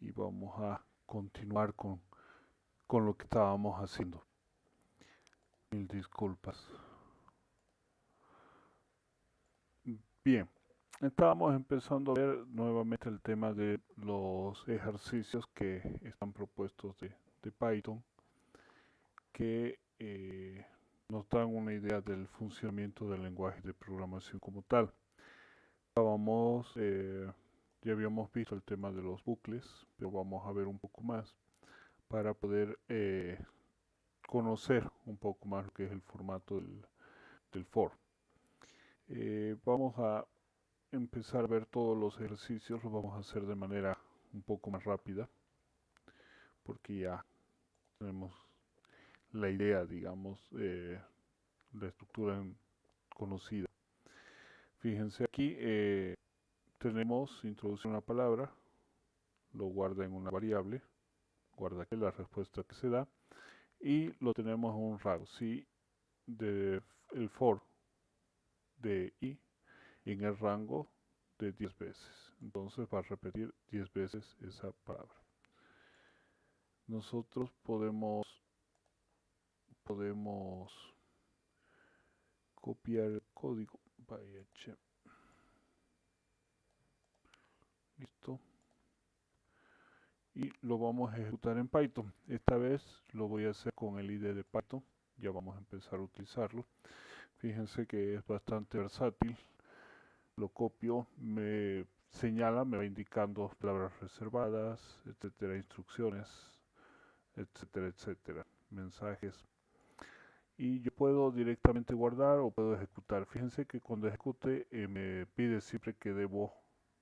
y vamos a continuar con lo que estábamos haciendo. Mil disculpas. Bien, estábamos empezando a ver nuevamente el tema de los ejercicios que están propuestos de Python, que nos dan una idea del funcionamiento del lenguaje de programación como tal. Estábamos, ya habíamos visto el tema de los bucles, pero vamos a ver un poco más para poder conocer un poco más lo que es el formato del for. Vamos a empezar a ver todos los ejercicios, los vamos a hacer de manera un poco más rápida, porque ya tenemos la idea, digamos, la estructura conocida. Fíjense aquí, tenemos introducir una palabra, lo guarda en una variable, guarda aquí la respuesta que se da, y lo tenemos en un rango. Si el for de i en el rango de 10 veces. Entonces va a repetir 10 veces esa palabra. Nosotros podemos copiar el código. Vaya, listo. Y lo vamos a ejecutar en Python. Esta vez lo voy a hacer con el IDE de Python. Ya vamos a empezar a utilizarlo. Fíjense que es bastante versátil. Lo copio, me señala, me va indicando palabras reservadas, etcétera, instrucciones, etcétera, etcétera, mensajes. Y yo puedo directamente guardar o puedo ejecutar. Fíjense que cuando ejecute me pide siempre que debo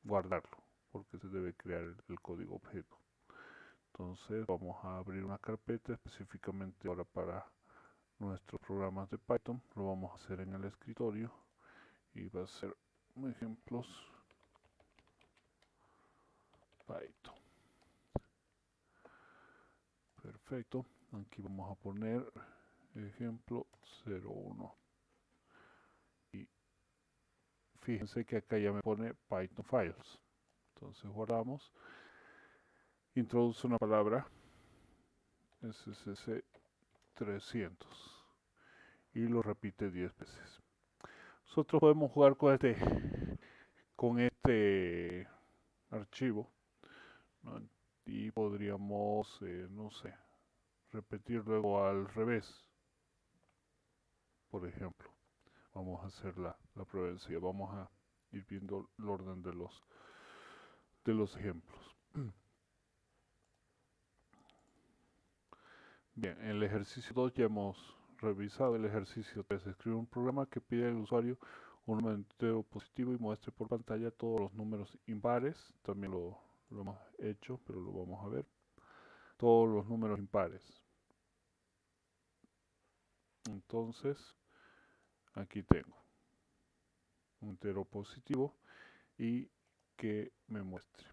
guardarlo, porque se debe crear el código objeto. Entonces vamos a abrir una carpeta específicamente ahora para nuestros programas de Python. Lo vamos a hacer en el escritorio y va a ser ejemplos Python. Perfecto. Aquí vamos a poner ejemplo 01. Y fíjense que acá ya me pone Python Files. Entonces guardamos. Introduce una palabra SSC 300 y lo repite 10 veces. Nosotros podemos jugar con este archivo, ¿no? Y podríamos, no sé, repetir luego al revés, por ejemplo. Vamos a hacer la prueba en sí. Vamos a ir viendo el orden de los ejemplos. Bien, en el ejercicio 2 ya hemos revisado el ejercicio 3. Escribe un programa que pide al usuario un número entero positivo y muestre por pantalla todos los números impares. También lo hemos hecho, pero lo vamos a ver. Todos los números impares. Entonces, aquí tengo un entero positivo y que me muestre.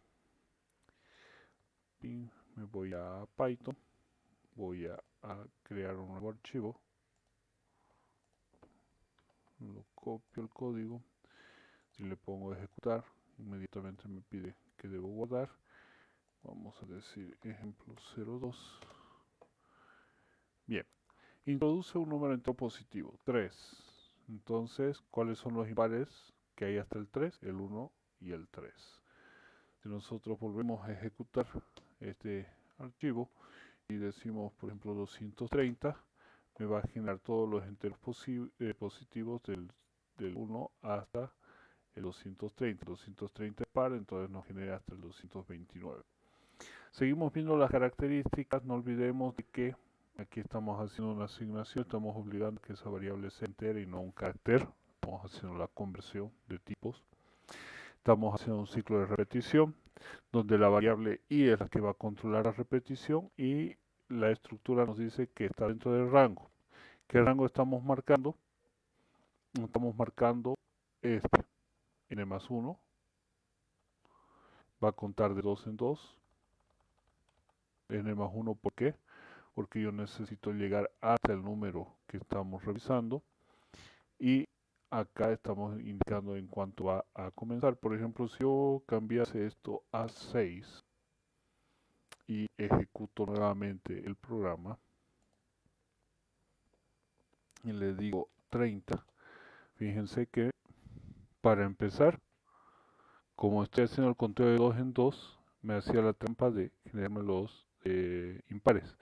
Y me voy a Python, voy a crear un nuevo archivo, lo copio el código, si le pongo ejecutar, inmediatamente me pide que debo guardar. Vamos a decir ejemplo 02. Bien, introduce un número entero positivo, 3. Entonces, ¿cuáles son los impares que hay hasta el 3? El 1 y el 3. Si nosotros volvemos a ejecutar este archivo y decimos, por ejemplo, 230, me va a generar todos los enteros positivos del 1 hasta el 230. 230 es par, entonces nos genera hasta el 229. Seguimos viendo las características, no olvidemos de que aquí estamos haciendo una asignación, estamos obligando que esa variable sea entera y no un carácter, estamos haciendo la conversión de tipos. Estamos haciendo un ciclo de repetición, donde la variable i es la que va a controlar la repetición y la estructura nos dice que está dentro del rango. ¿Qué rango estamos marcando? Estamos marcando este, n más 1, va a contar de 2 en 2, n más 1, ¿por qué? Porque yo necesito llegar hasta el número que estamos revisando y acá estamos indicando en cuánto va a comenzar. Por ejemplo, si yo cambiase esto a 6, y ejecuto nuevamente el programa y le digo 30. Fíjense que para empezar, como estoy haciendo el conteo de 2 en 2, me hacía la trampa de generarme los impares.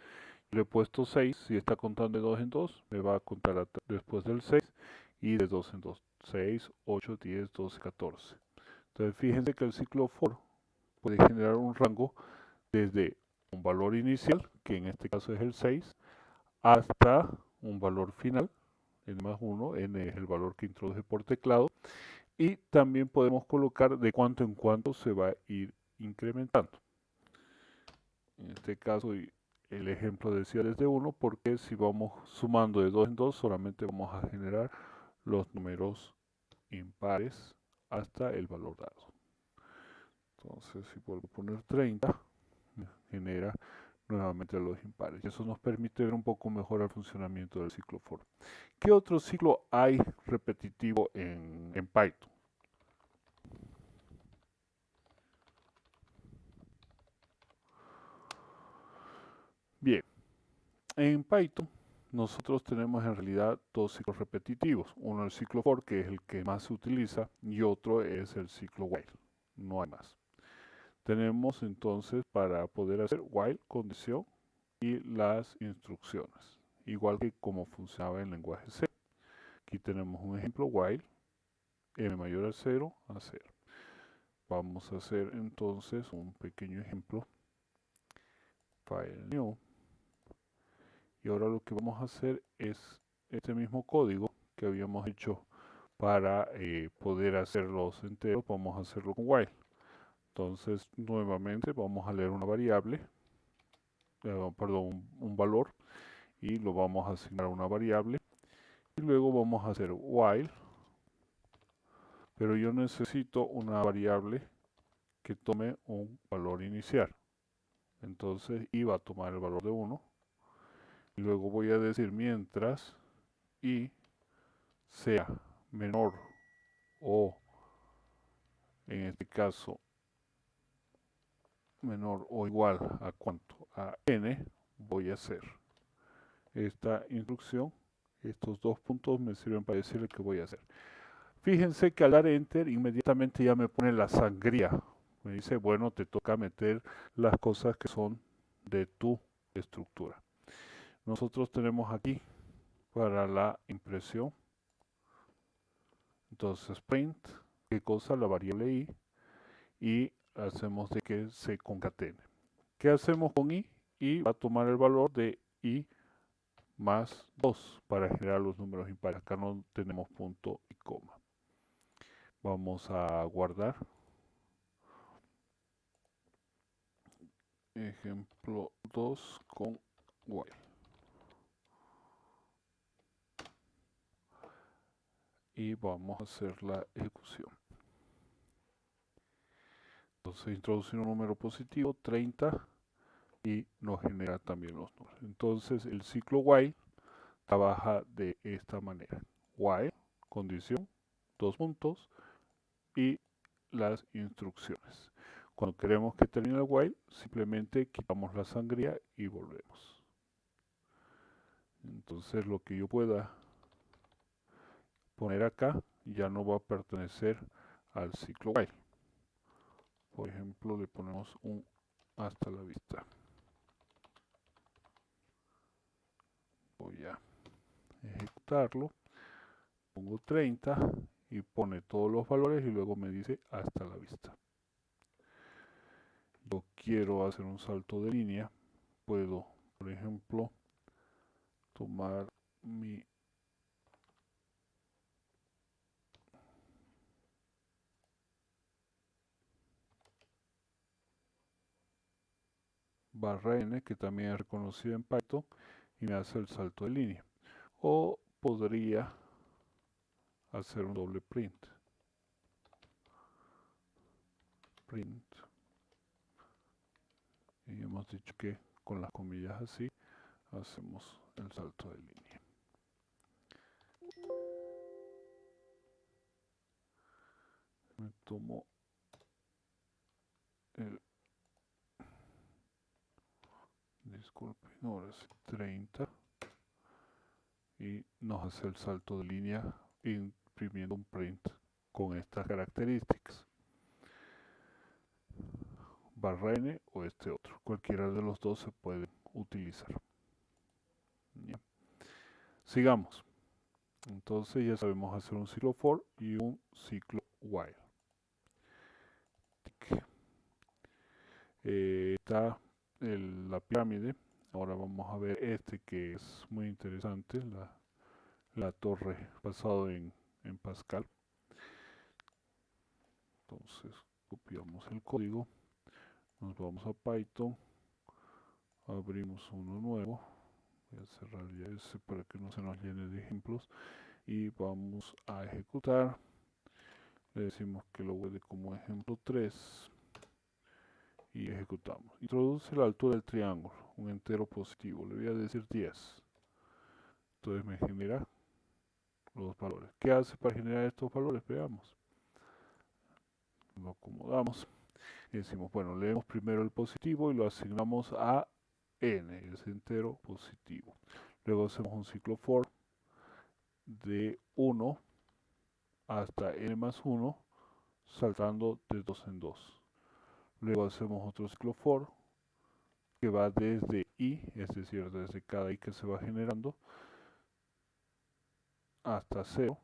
Le he puesto 6, si está contando de 2 en 2, me va a contar después del 6 y de 2 en 2. 6, 8, 10, 12, 14. Entonces fíjense que el ciclo for puede generar un rango desde un valor inicial, que en este caso es el 6, hasta un valor final, n más 1, n es el valor que introduce por teclado, y también podemos colocar de cuánto en cuánto se va a ir incrementando. En este caso el ejemplo decía desde 1, porque si vamos sumando de 2 en 2 solamente vamos a generar los números impares hasta el valor dado. Entonces si vuelvo a poner 30, genera nuevamente los impares. Y eso nos permite ver un poco mejor el funcionamiento del ciclo for. ¿Qué otro ciclo hay repetitivo en Python? Bien, en Python nosotros tenemos en realidad dos ciclos repetitivos. Uno el ciclo for, que es el que más se utiliza, y otro es el ciclo while. No hay más. Tenemos entonces para poder hacer while, condición y las instrucciones, igual que como funcionaba en el lenguaje C. Aquí tenemos un ejemplo while m mayor a 0 a 0. Vamos a hacer entonces un pequeño ejemplo. File new. Y ahora lo que vamos a hacer es este mismo código que habíamos hecho para poder hacer los enteros, vamos a hacerlo con while. Entonces nuevamente vamos a leer una variable, perdón, un valor, y lo vamos a asignar a una variable. Y luego vamos a hacer while, pero yo necesito una variable que tome un valor inicial. Entonces iba a tomar el valor de 1. Y luego voy a decir mientras y sea menor o, en este caso, menor o igual a cuánto, a n, voy a hacer esta instrucción. Estos dos puntos me sirven para decirle que voy a hacer. Fíjense que al dar enter inmediatamente ya me pone la sangría. Me dice, bueno, te toca meter las cosas que son de tu estructura. Nosotros tenemos aquí para la impresión. Entonces print, ¿qué cosa? La variable i, y hacemos de que se concatene. ¿Qué hacemos con i? I va a tomar el valor de i más 2 para generar los números impares. Acá no tenemos punto y coma. Vamos a guardar. Ejemplo 2 con while. Y vamos a hacer la ejecución. Entonces introducir un número positivo, 30, y nos genera también los números. Entonces el ciclo while trabaja de esta manera. While, condición, dos puntos, y las instrucciones. Cuando queremos que termine el while, simplemente quitamos la sangría y volvemos. Entonces lo que yo pueda poner acá ya no va a pertenecer al ciclo while. Por ejemplo, le ponemos un hasta la vista. Voy a ejecutarlo. Pongo 30 y pone todos los valores y luego me dice hasta la vista. Yo quiero hacer un salto de línea. Puedo, por ejemplo, tomar mi barra n, que también es reconocida en Python, y me hace el salto de línea. O podría hacer un doble print. Print. Y hemos dicho que con las comillas así hacemos el salto de línea. Me tomo el disculpen, ahora es 30 y nos hace el salto de línea imprimiendo un print con estas características, barra n o este otro, cualquiera de los dos se puede utilizar. Bien. Sigamos. Entonces ya sabemos hacer un ciclo for y un ciclo while. Está la pirámide. Ahora vamos a ver este que es muy interesante, la torre basado en Pascal. Entonces copiamos el código, nos vamos a Python, abrimos uno nuevo, voy a cerrar ya ese para que no se nos llene de ejemplos y vamos a ejecutar. Le decimos que lo guarde como ejemplo 3 y ejecutamos. Introduce la altura del triángulo, un entero positivo, le voy a decir 10. Entonces me genera los valores. ¿Qué hace para generar estos valores? Veamos. Lo acomodamos y decimos, bueno, leemos primero el positivo y lo asignamos a n, es entero positivo. Luego hacemos un ciclo for de 1 hasta n más 1, saltando de 2 en 2. Luego hacemos otro ciclo for que va desde i, es decir, desde cada i que se va generando, hasta 0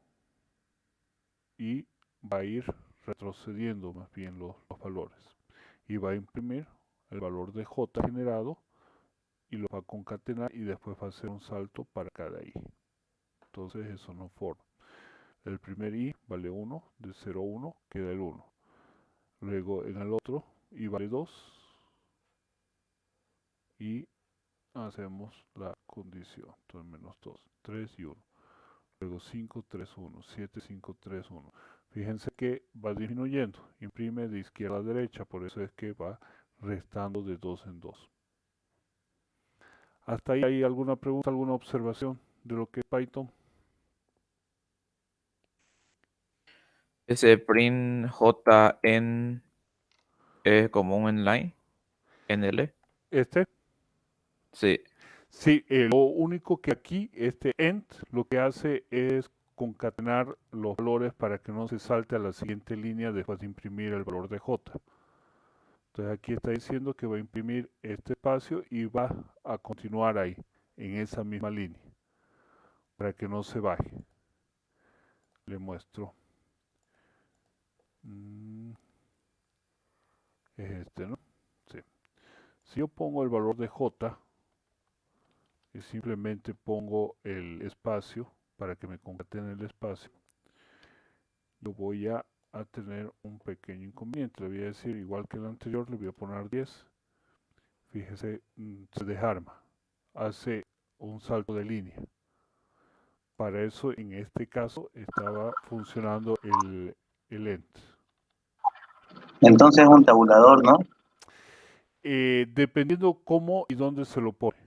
y va a ir retrocediendo más bien los valores y va a imprimir el valor de j generado y lo va a concatenar y después va a hacer un salto para cada i. Entonces eso no forma. El primer i vale 1, de 0 a 1 queda el 1. Luego en el otro i vale 2 y hacemos la condición. Entonces menos 2, 3 y 1. Luego 5, 3, 1, 7, 5, 3, 1. Fíjense que va disminuyendo, imprime de izquierda a derecha, por eso es que va restando de 2 en 2. ¿Hasta ahí hay alguna pregunta, alguna observación de lo que es Python? Ese print JN es como un inline, NL. Este, Sí, sí, lo único que aquí, este end, lo que hace es concatenar los valores para que no se salte a la siguiente línea después de imprimir el valor de J. Entonces aquí está diciendo que va a imprimir este espacio y va a continuar ahí, en esa misma línea, para que no se baje. Le muestro. Es este, ¿no? Sí. Si yo pongo el valor de J y simplemente pongo el espacio para que me concatene el espacio, yo voy a tener un pequeño inconveniente. Le voy a decir, igual que el anterior, le voy a poner 10. Fíjese, se desarma. Hace un salto de línea. Para eso, en este caso, estaba funcionando el end. Entonces es un tabulador, ¿no? Dependiendo cómo y dónde se lo pone.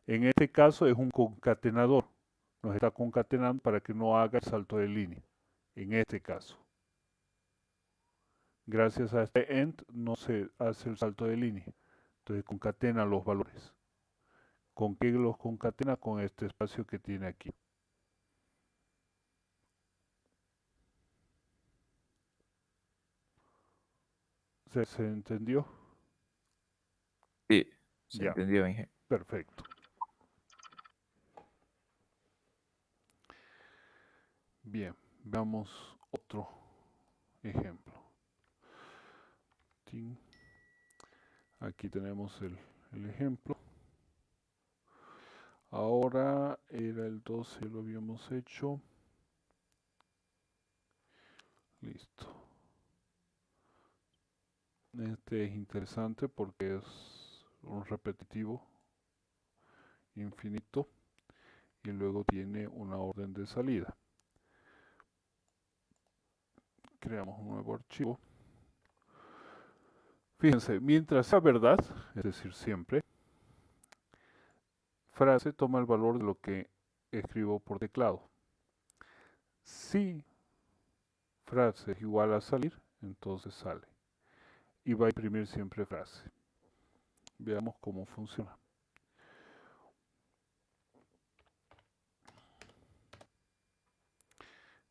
En este caso es un concatenador. Nos está concatenando para que no haga el salto de línea. En este caso. Gracias a este end no se hace el salto de línea. Entonces concatena los valores. ¿Con qué los concatena? Con este espacio que tiene aquí. ¿Se entendió? sí, se Ya, entendió, Inge. perfecto. Bien, veamos otro ejemplo. Aquí tenemos el ejemplo. Ahora era el 12, lo habíamos hecho. Listo. Este es interesante porque es un repetitivo infinito y luego tiene una orden de salida. Creamos un nuevo archivo. Fíjense, mientras sea verdad, es decir, siempre, frase toma el valor de lo que escribo por teclado. Si frase es igual a salir, entonces sale. Y va a imprimir siempre frase. Veamos cómo funciona.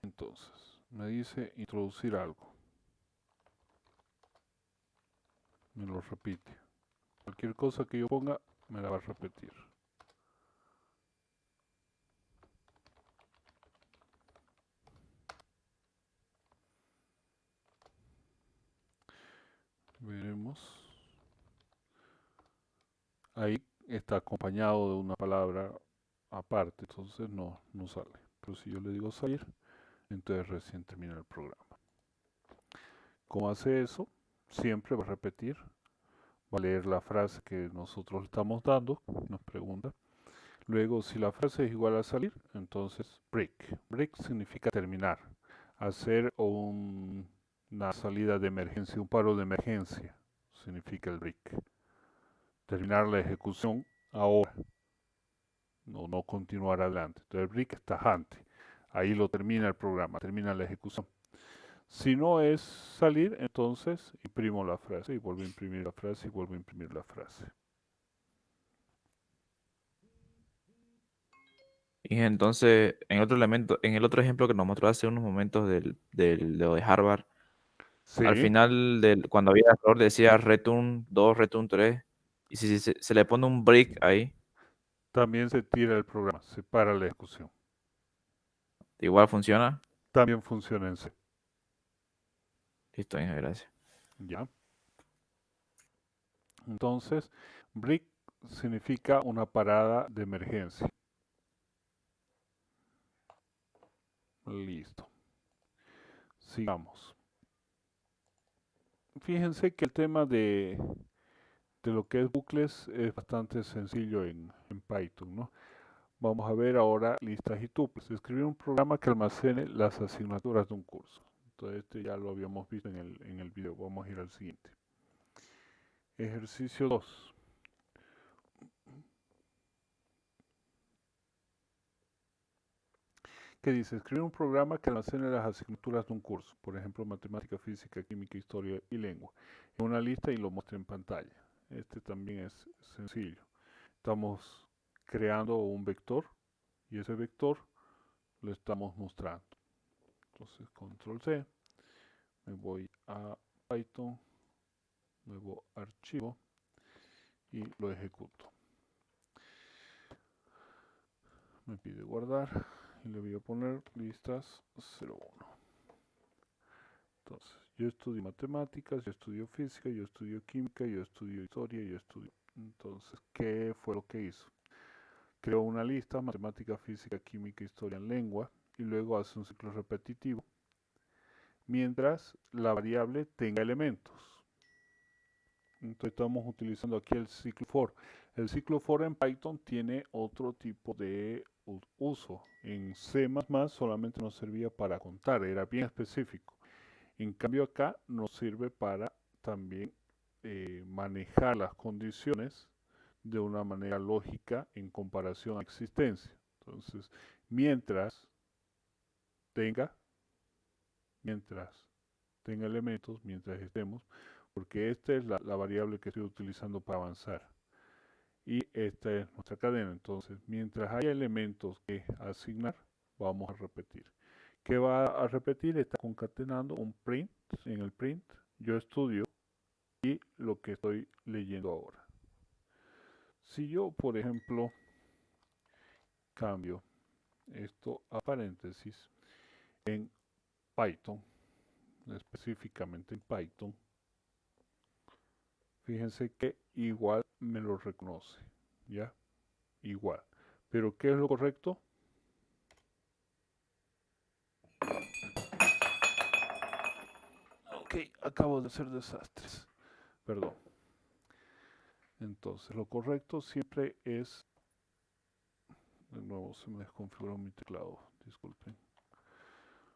Entonces, me dice introducir algo. Me lo repite. Cualquier cosa que yo ponga, me la va a repetir. Veremos. Ahí está acompañado de una palabra aparte, entonces no sale. Pero si yo le digo salir, entonces recién termina el programa. ¿Cómo hace eso? Siempre va a repetir, va a leer la frase que nosotros le estamos dando, nos pregunta. Luego, si la frase es igual a salir, entonces break. Break significa terminar, hacer una salida de emergencia, un paro de emergencia, significa el break. Terminar la ejecución ahora, no continuar adelante. Entonces el break es tajante, ahí lo termina el programa, termina la ejecución. Si no es salir, entonces imprimo la frase y vuelvo a imprimir la frase y vuelvo a imprimir la frase. Y entonces, en otro elemento, en el otro ejemplo que nos mostró hace unos momentos de lo de Harvard, al Sí, final, cuando había error, decía return 2 return 3 y si se le pone un break ahí, también se tira el programa, se para la ejecución. igual funciona. También funciona en C. Listo, gracias. ¿Ya? Entonces, break significa una parada de emergencia. Listo. Sigamos. Fíjense que el tema de lo que es bucles es bastante sencillo en Python, ¿no? Vamos a ver ahora listas y tuples. Escribir un programa que almacene las asignaturas de un curso. Entonces este ya lo habíamos visto en el video. Vamos a ir al siguiente. Ejercicio 2. Que dice, escribir un programa que almacene las asignaturas de un curso, por ejemplo, matemática, física, química, historia y lengua, en una lista y lo muestre en pantalla. Este también es sencillo. Estamos creando un vector y ese vector lo estamos mostrando. Entonces, control C, me voy a Python, nuevo archivo y lo ejecuto. Me pide guardar y le voy a poner listas 01. Entonces, yo estudio matemáticas, yo estudio física, yo estudio química, yo estudio historia, yo estudio... Entonces, ¿qué fue lo que hizo? Creó una lista, matemática, física, química, historia, lengua, y luego hace un ciclo repetitivo, mientras la variable tenga elementos. Entonces estamos utilizando aquí el ciclo for. El ciclo for en Python tiene otro tipo de uso. En C++ solamente nos servía para contar, era bien específico. En cambio acá nos sirve para también manejar las condiciones de una manera lógica en comparación a existencia. Entonces, mientras tenga, mientras tenga elementos, mientras estemos, porque esta es la variable que estoy utilizando para avanzar. Y esta es nuestra cadena. Entonces, mientras haya elementos que asignar, vamos a repetir. ¿Qué va a repetir? Está concatenando un print. En el print yo estudio y lo que estoy leyendo ahora. Si yo, por ejemplo, cambio esto a paréntesis en Python, específicamente en Python, fíjense que igual me lo reconoce, ¿ya? Igual. Pero ¿qué es lo correcto? Ok, acabo de hacer desastres. Perdón. Entonces, lo correcto siempre es... De nuevo, se me desconfiguró mi teclado. Disculpen.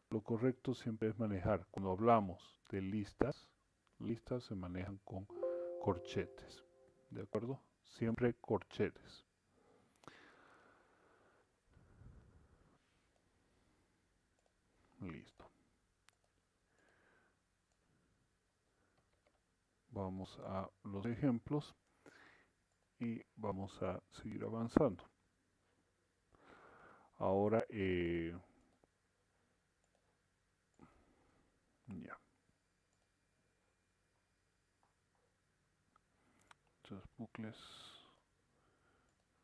Lo correcto siempre es manejar. Cuando hablamos de listas, listas se manejan con corchetes. ¿De acuerdo? Siempre corchetes. Listo. Vamos a los ejemplos. y vamos a seguir avanzando. Ahora, ya. Entonces, bucles.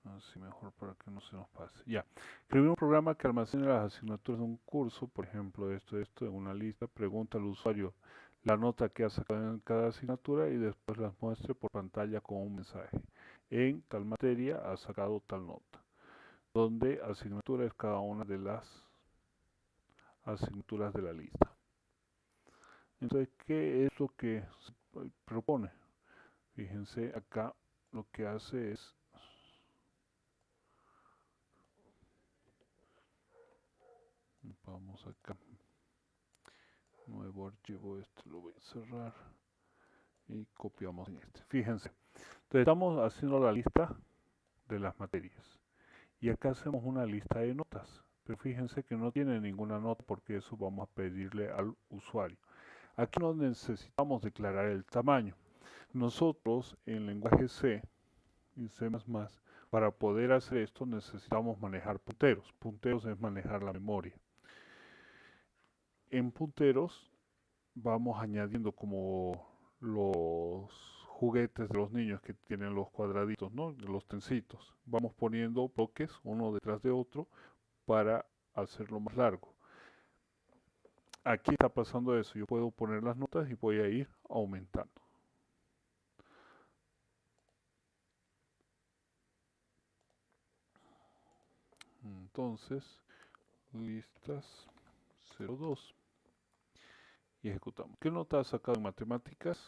Así mejor para que no se nos pase. Ya. Escribir un programa que almacene las asignaturas de un curso, por ejemplo, esto, en una lista. Pregunta al usuario la nota que ha sacado en cada asignatura y después las muestre por pantalla con un mensaje. En tal materia ha sacado tal nota. Donde asignatura es cada una de las asignaturas de la lista. Entonces, ¿qué es lo que se propone? Fíjense, acá lo que hace es, vamos acá, nuevo archivo, este lo voy a cerrar y copiamos en este. Fíjense, entonces estamos haciendo la lista de las materias y acá hacemos una lista de notas, pero fíjense que no tiene ninguna nota porque eso vamos a pedirle al usuario. Aquí no necesitamos declarar el tamaño. Nosotros en lenguaje C y C++, para poder hacer esto necesitamos manejar punteros. Punteros es manejar la memoria. En punteros vamos añadiendo como los juguetes de los niños que tienen los cuadraditos, ¿no? Los tencitos. Vamos poniendo bloques uno detrás de otro para hacerlo más largo. Aquí está pasando eso. Yo puedo poner las notas y voy a ir aumentando. Entonces, listas 02 y ejecutamos. ¿Qué nota has sacado en matemáticas?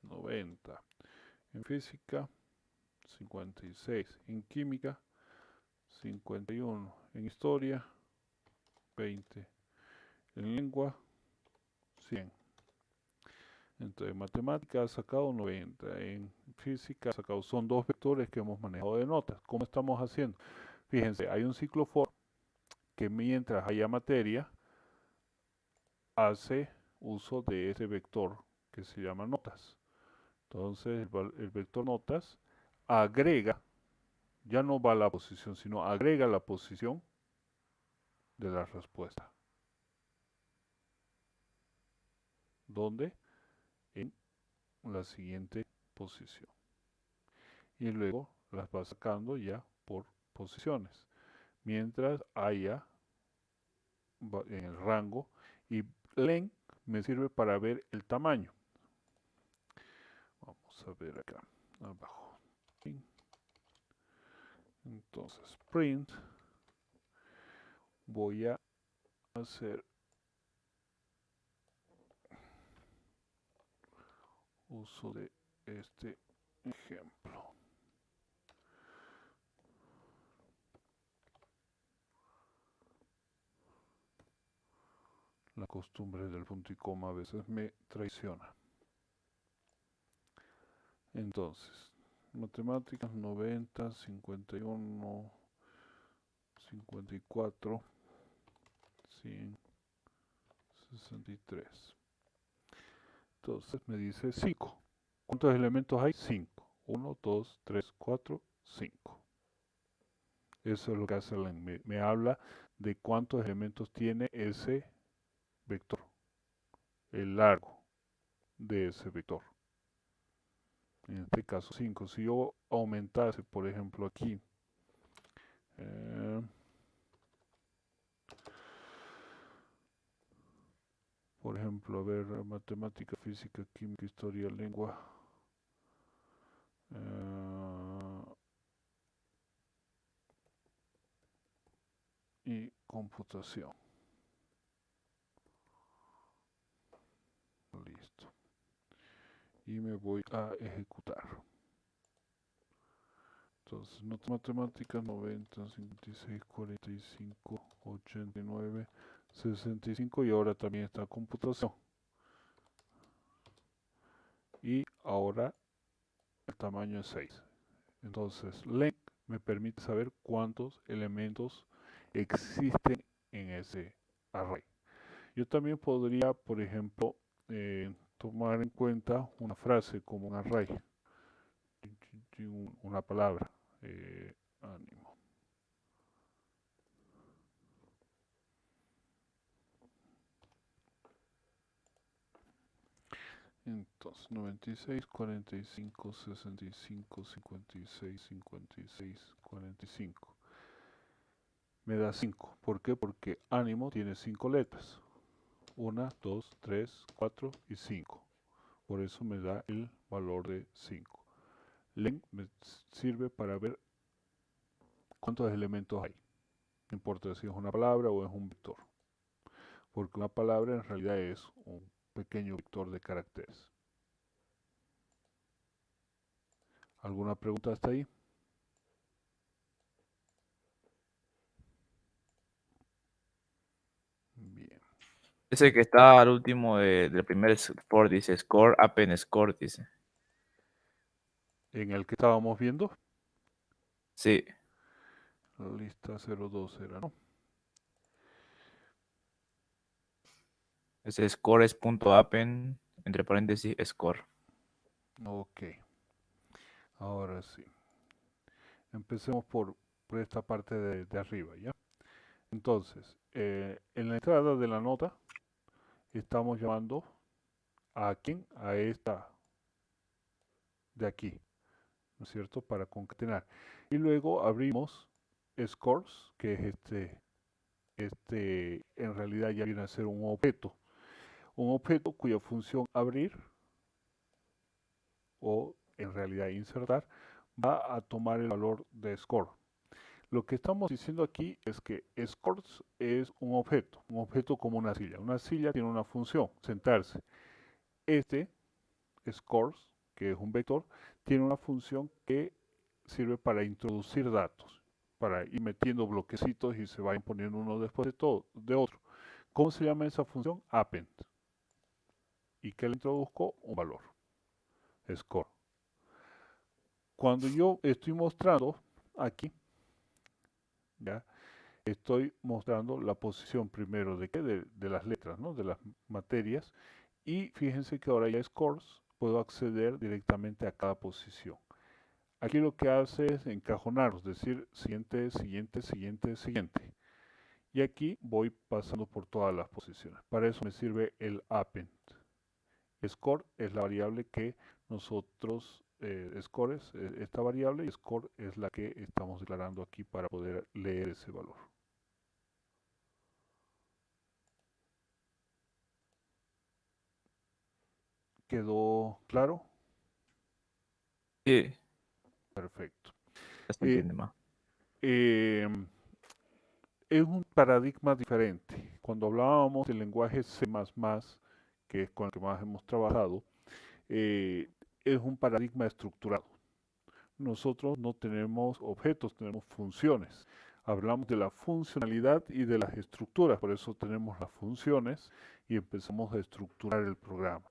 90. En física, 56. En química, 51. En historia, 20. En lengua, 100. Entonces, en matemáticas ha sacado 90. En física ha sacado, son dos vectores que hemos manejado de notas. ¿Cómo estamos haciendo? Fíjense, hay un ciclo for que mientras haya materia, hace uso de ese vector que se llama notas. Entonces, el vector notas agrega, ya no va a la posición, sino agrega la posición de la respuesta. ¿Dónde? En la siguiente posición. Y luego las va sacando ya por posiciones. Mientras haya en el rango. Y len me sirve para ver el tamaño. Vamos a ver acá, abajo. Entonces, print. Voy a hacer uso de este ejemplo. La costumbre del punto y coma a veces me traiciona. Entonces, matemáticas 90, 51, 54, 100, 63. Entonces me dice 5. ¿Cuántos elementos hay? 5. 1, 2, 3, 4, 5. Eso es lo que hace me habla de cuántos elementos tiene ese vector, el largo de ese vector. En este caso 5. Si yo aumentase, por ejemplo, aquí, por ejemplo, a ver, matemática, física, química, historia, lengua, y computación. Listo. Y me voy a ejecutar. Entonces, matemáticas 90, 56, 45, 89, 65 y ahora también está computación. Y ahora el tamaño es 6. Entonces, len me permite saber cuántos elementos existen en ese array. Yo también podría, por ejemplo, tomar en cuenta una frase como un array. aquí una palabra, ánimo. Entonces, 96, 45, 65, 56, 56, 45. Me da 5. ¿Por qué? Porque ánimo tiene 5 letras. 1, 2, 3, 4 y 5. Por eso me da el valor de 5. Len me sirve para ver cuántos elementos hay. No importa si es una palabra o es un vector. Porque una palabra en realidad es un pequeño vector de caracteres. ¿Alguna pregunta hasta ahí? Bien. Ese que está al último del primer for dice score, append score, dice. En el que estábamos viendo, Sí, la lista 02 era, ¿no? ese score es punto append, entre paréntesis, score. Ok, ahora sí. Empecemos por esta parte de arriba, ¿ya? Entonces, en la entrada de la nota estamos llamando a quién, a esta de aquí, ¿no es cierto? Para concatenar. Y luego abrimos scores, que es en realidad ya viene a ser un objeto cuya función abrir o en realidad insertar va a tomar el valor de score. Lo que estamos diciendo aquí es que scores es un objeto como una silla. Una silla tiene una función, sentarse. Este scores, que es un vector, tiene una función que sirve para introducir datos, para ir metiendo bloquecitos y se vayan poniendo uno después de otro. ¿Cómo se llama esa función? Append. ¿Y qué le introduzco? Un valor, score. Cuando yo estoy mostrando aquí, ¿ya? Estoy mostrando la posición primero de qué, de las letras, ¿no? De las materias. Y fíjense que ahora ya scores, puedo acceder directamente a cada posición. Aquí lo que hace es encajonar, es decir, siguiente, siguiente, siguiente, siguiente. Y aquí voy pasando por todas las posiciones. Para eso me sirve el append. Score es la variable que nosotros, score es esta variable y score es la que estamos declarando aquí para poder leer ese valor. ¿Quedó claro? sí, Perfecto. ya se Eh, entiende más. em, es un paradigma diferente. Cuando hablábamos del lenguaje C++, que es con el que más hemos trabajado, eh, es un paradigma estructurado. Nosotros no tenemos objetos, tenemos funciones. Hablamos de la funcionalidad y de las estructuras, por eso tenemos las funciones y empezamos a estructurar el programa.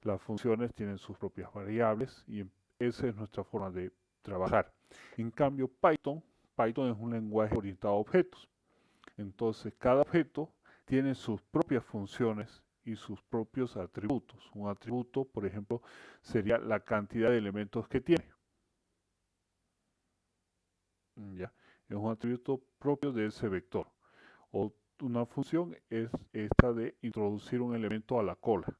Las funciones tienen sus propias variables y esa es nuestra forma de trabajar. En cambio, Python es un lenguaje orientado a objetos. Entonces, cada objeto tiene sus propias funciones y sus propios atributos. Un atributo, por ejemplo, sería la cantidad de elementos que tiene. ¿Ya? Es un atributo propio de ese vector. O una función es esta de introducir un elemento a la cola.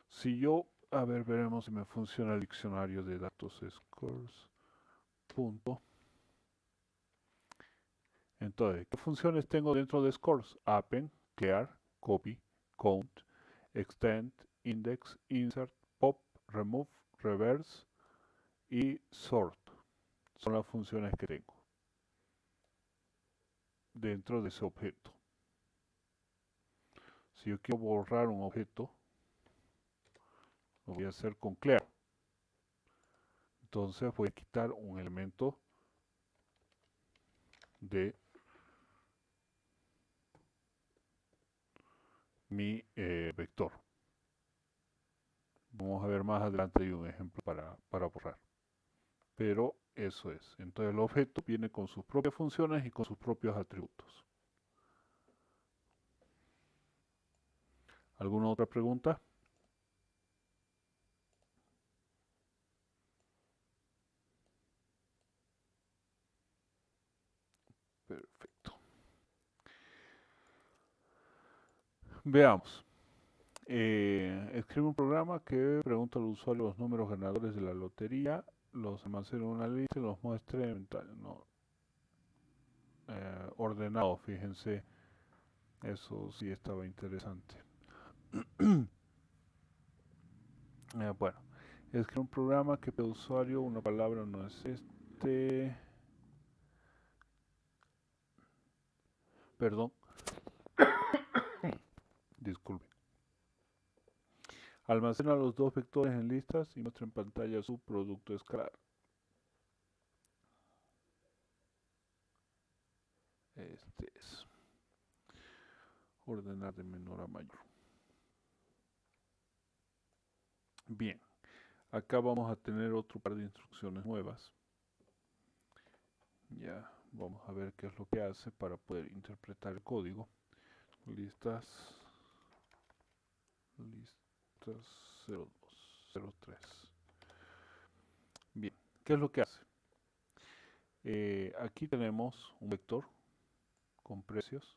Si yo, a ver, veremos si me funciona el diccionario de datos scores. Punto. Entonces, ¿qué funciones tengo dentro de scores? Append, clear, copy, count, extend, index, insert, pop, remove, reverse y sort. Son las funciones que tengo dentro de ese objeto. Si yo quiero borrar un objeto, lo voy a hacer con clear. Entonces voy a quitar un elemento de mi vector. Vamos a ver más adelante hay un ejemplo para borrar. Pero eso es. Entonces el objeto viene con sus propias funciones y con sus propios atributos. ¿Alguna otra pregunta? Perfecto. Veamos. Escribe un programa que pregunta al usuario los números ganadores de la lotería, los almacena en una lista y los muestre ordenado. Fíjense, eso sí estaba interesante. Bueno, escribe un programa que pide al usuario una palabra, no es este. Perdón, disculpe. Almacena los dos vectores en listas y muestra en pantalla su producto escalar. Este es ordenar de menor a mayor. Bien, acá vamos a tener otro par de instrucciones nuevas. Ya, vamos a ver qué es lo que hace para poder interpretar el código. Listas 02, 03. Bien, ¿qué es lo que hace? Aquí tenemos un vector con precios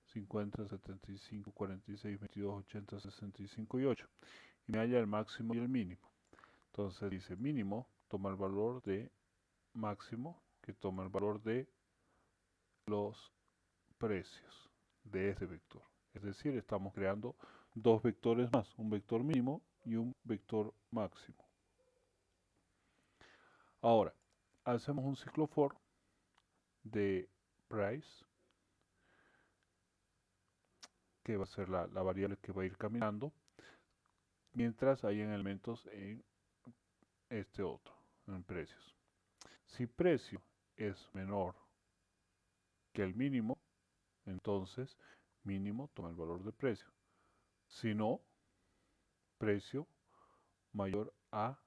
50, 75, 46, 22, 80, 65 y 8. Y me halla el máximo y el mínimo. Entonces dice mínimo, toma el valor de máximo, que toma el valor de los precios de ese vector. Es decir, estamos creando dos vectores más, un vector mínimo y un vector máximo. Ahora, hacemos un ciclo for de price, que va a ser la variable que va a ir caminando, mientras hayan elementos en este otro, en precios. Si precio es menor que el mínimo, entonces mínimo toma el valor de precio. Si no, precio mayor a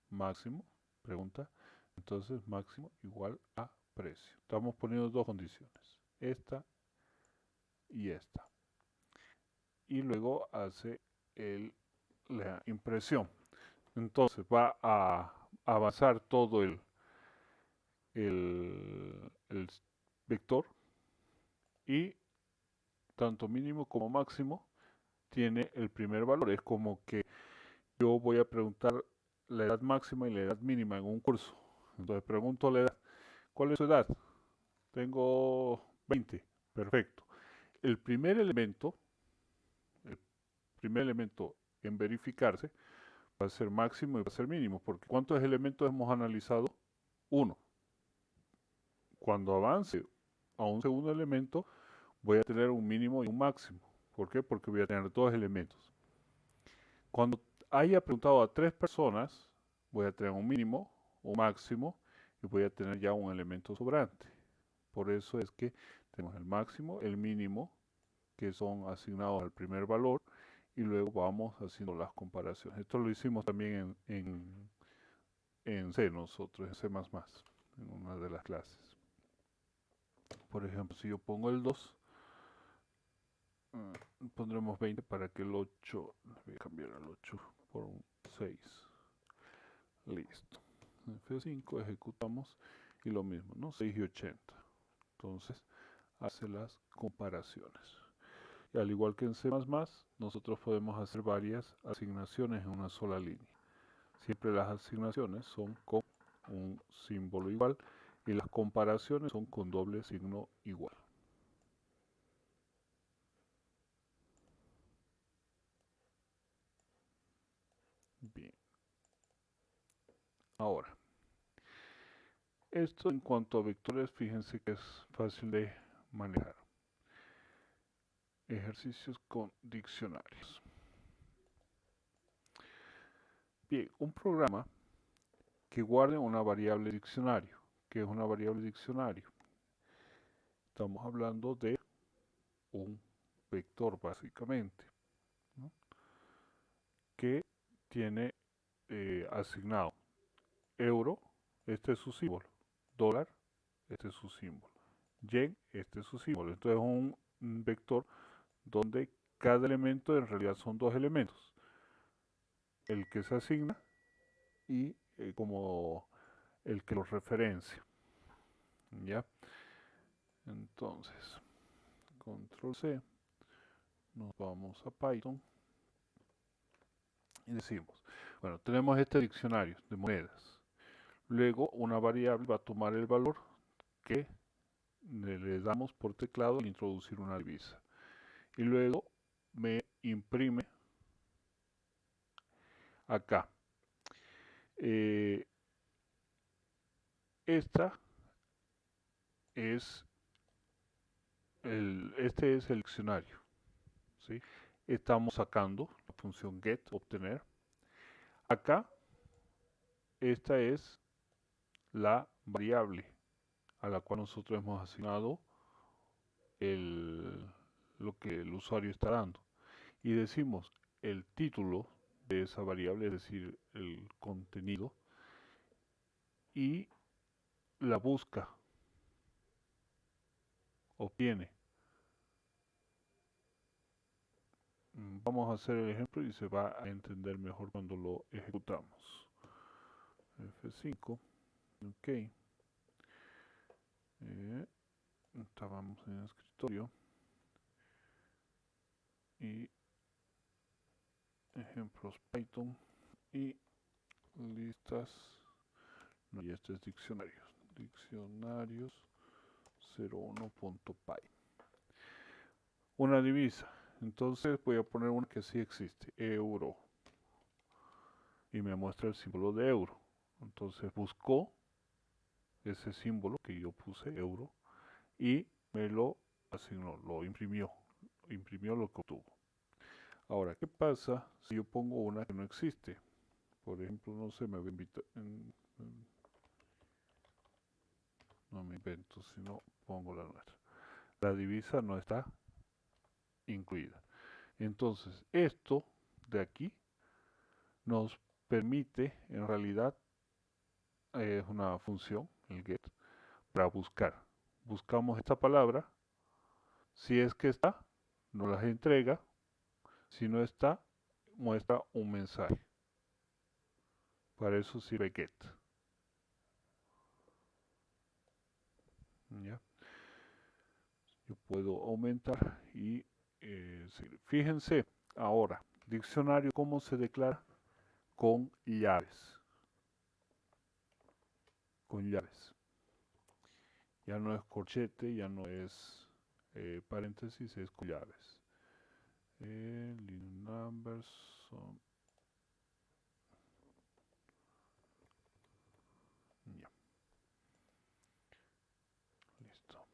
máximo, pregunta, entonces máximo igual a precio. Estamos poniendo dos condiciones, esta y esta. Y luego hace la impresión. Entonces va a avanzar todo el vector y tanto mínimo como máximo tiene el primer valor. Es como que yo voy a preguntar la edad máxima y la edad mínima en un curso. Entonces pregunto la edad. ¿Cuál es su edad? Tengo 20. Perfecto. El primer elemento, el primer elemento en verificarse va a ser máximo y va a ser mínimo, porque ¿cuántos elementos hemos analizado? Uno. Cuando avance a un segundo elemento, voy a tener un mínimo y un máximo. ¿Por qué? Porque voy a tener dos elementos. Cuando haya preguntado a tres personas, voy a tener un mínimo, un máximo, y voy a tener ya un elemento sobrante. Por eso es que tenemos el máximo, el mínimo, que son asignados al primer valor, y luego vamos haciendo las comparaciones. Esto lo hicimos también en C nosotros, en C++, en una de las clases. Por ejemplo, si yo pongo el 2, pondremos 20 para que el 8, voy a cambiar el 8 por un 6. Listo. En F5 ejecutamos y lo mismo, ¿no? 6 y 80. Entonces, hace las comparaciones. Y al igual que en C++, nosotros podemos hacer varias asignaciones en una sola línea. Siempre las asignaciones son con un símbolo igual y las comparaciones son con doble signo igual. Bien. Ahora, esto en cuanto a vectores, fíjense que es fácil de manejar. Ejercicios con diccionarios. Bien, un programa que guarde una variable diccionario. ¿Qué es una variable diccionario? Estamos hablando de un vector básicamente, ¿no? Que tiene asignado euro, este es su símbolo, dólar, este es su símbolo, yen, este es su símbolo. Entonces es un vector donde cada elemento en realidad son dos elementos, el que se asigna y como el que los referencia, ¿ya? Entonces, control C, nos vamos a Python y decimos, bueno, tenemos este diccionario de monedas. Luego una variable va a tomar el valor que le damos por teclado al introducir una divisa. Y luego me imprime acá. Esta es este es el diccionario, ¿sí? Estamos sacando la función get, obtener. Acá, esta es la variable a la cual nosotros hemos asignado lo que el usuario está dando. Y decimos el título de esa variable, es decir, el contenido, y la busca, obtiene. Vamos a hacer el ejemplo y se va a entender mejor cuando lo ejecutamos. F5, ok. Estábamos en el escritorio y ejemplos Python y listas, no, y este es diccionarios 01.py. Una divisa, entonces voy a poner una que sí existe, euro, y me muestra el símbolo de euro. Entonces buscó ese símbolo que yo puse, euro, y me lo asignó, lo imprimió lo que obtuvo. Ahora, ¿qué pasa si yo pongo una que no existe? Por ejemplo, no sé, me voy a invitar, no me invento, sino pongo la nuestra. La divisa no está incluida. Entonces, esto de aquí nos permite, en realidad, es una función, el get, para buscar. Buscamos esta palabra, si es que está, nos las entrega, si no está, muestra un mensaje. Para eso sirve get. ¿Ya? Yo puedo aumentar y seguir. Fíjense ahora, diccionario, ¿cómo se declara? Con llaves. Con llaves. Ya no es corchete, ya no es paréntesis, es con llaves. Numbers son... Ya, listo.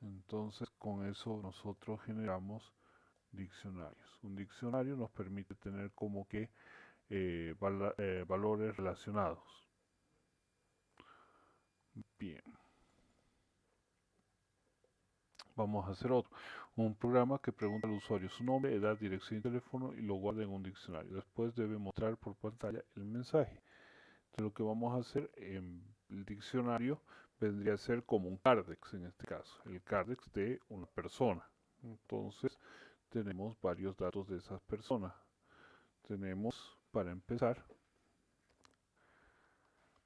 Entonces con eso nosotros generamos diccionarios. Un diccionario nos permite tener como que valores relacionados. Bien. Vamos a hacer otro. Un programa que pregunta al usuario su nombre, edad, dirección y teléfono y lo guarda en un diccionario. Después debe mostrar por pantalla el mensaje. Entonces lo que vamos a hacer en el diccionario vendría a ser como un cardex en este caso. El cardex de una persona. Entonces tenemos varios datos de esas personas. Tenemos, para empezar,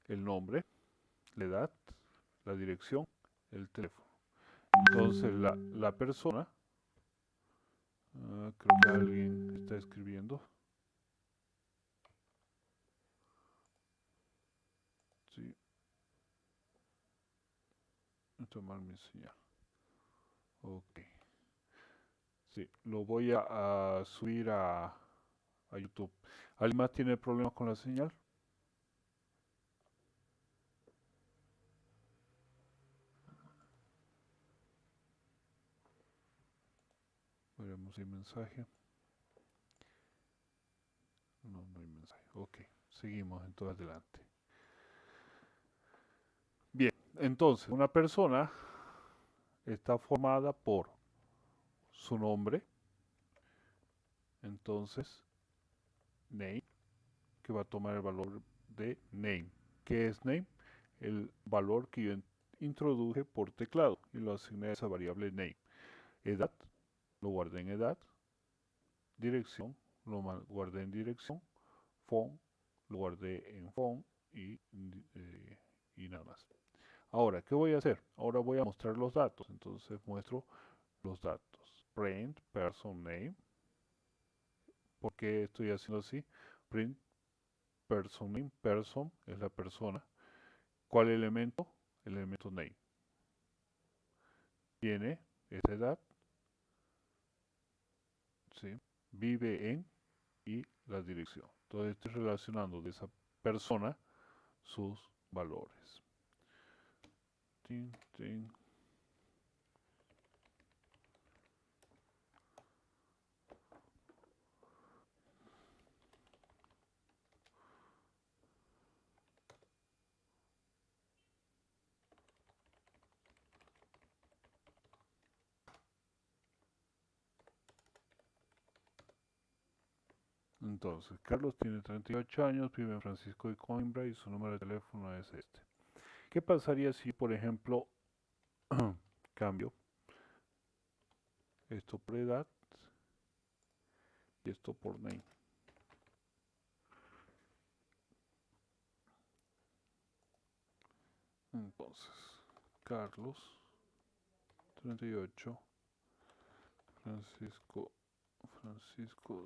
el nombre, la edad, la dirección, el teléfono. Entonces la persona, creo que alguien está escribiendo. Sí, tomar mi señal. Ok. Sí, lo voy a subir a YouTube. ¿Alguien más tiene problemas con la señal? Veremos si hay mensaje. No, no hay mensaje. Ok, seguimos entonces adelante. Bien, entonces una persona está formada por su nombre, entonces name, que va a tomar el valor de name. ¿Qué es name? El valor que yo introduje por teclado y lo asigné a esa variable name. Edad, lo guardé en edad. Dirección, lo guardé en dirección. Phone, lo guardé en phone y nada más. Ahora, ¿qué voy a hacer? Ahora voy a mostrar los datos. Entonces muestro los datos. Print person name. ¿Por qué estoy haciendo así? Print person name. Person es la persona. ¿Cuál elemento? El elemento name. Tiene esta edad, ¿sí? Vive en y la dirección. Entonces estoy relacionando de esa persona sus valores. Tin, tin. Entonces, Carlos tiene 38 años, vive en Francisco de Coimbra y su número de teléfono es este. ¿Qué pasaría si, por ejemplo, cambio esto por edad y esto por name? Entonces, Carlos, 38, Francisco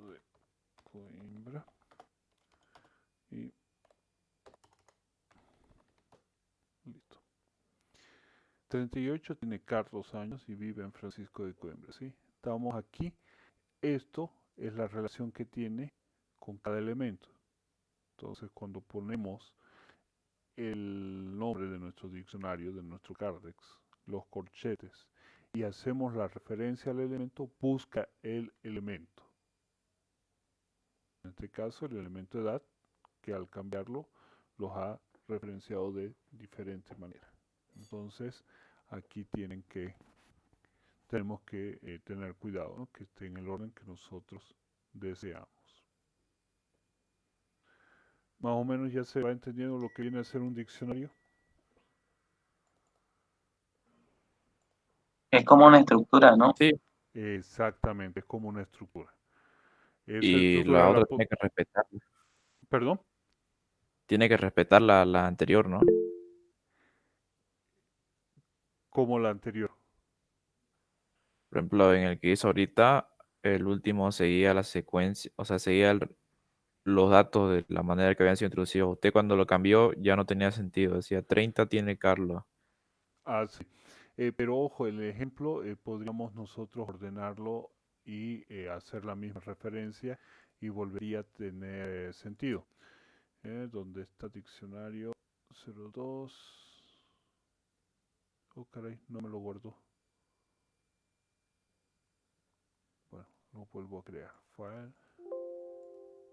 de Coimbra y listo. 38 tiene Carlos años y vive en Francisco de Coimbra, ¿sí? Estamos aquí. Esto es la relación que tiene con cada elemento. Entonces, cuando ponemos el nombre de nuestro diccionario, de nuestro Cardex, los corchetes, y hacemos la referencia al elemento, busca el elemento. En este caso, el elemento edad, que al cambiarlo los ha referenciado de diferente manera. Entonces, aquí tenemos que tener cuidado, ¿no? Que esté en el orden que nosotros deseamos. Más o menos ya se va entendiendo lo que viene a ser un diccionario. Es como una estructura, ¿no? Sí, Exactamente, es como una estructura. Esa y estructura la la... otra tiene que respetar. ¿Perdón? Tiene que respetar la anterior, ¿no? Como la anterior. Por ejemplo, en el que hizo ahorita, el último seguía la secuencia, o sea, seguía los datos de la manera que habían sido introducidos. Usted cuando lo cambió ya no tenía sentido. Decía 30 tiene Carlos. Ah, sí. Pero ojo, el ejemplo podríamos nosotros ordenarlo y hacer la misma referencia y volvería a tener sentido. ¿Dónde está diccionario 02? Oh, caray, no me lo guardo. Bueno, lo vuelvo a crear. File,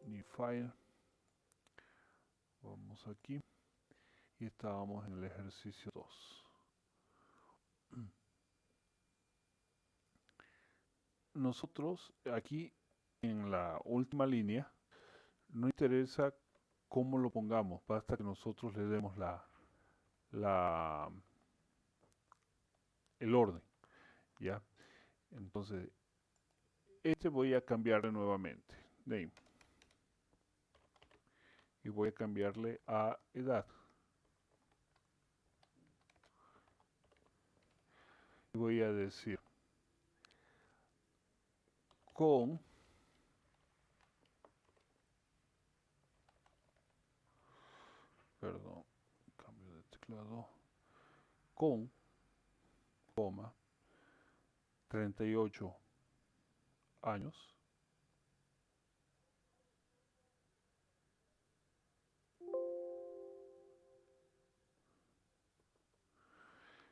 new file. Vamos aquí. Y estábamos en el ejercicio 2. Nosotros aquí en la última línea no interesa cómo lo pongamos, basta que nosotros le demos la, el orden, ¿ya? Entonces, este voy a cambiarle nuevamente, name, y voy a cambiarle a edad. Y voy a decir con perdón, cambio de teclado, con, coma, 38 años,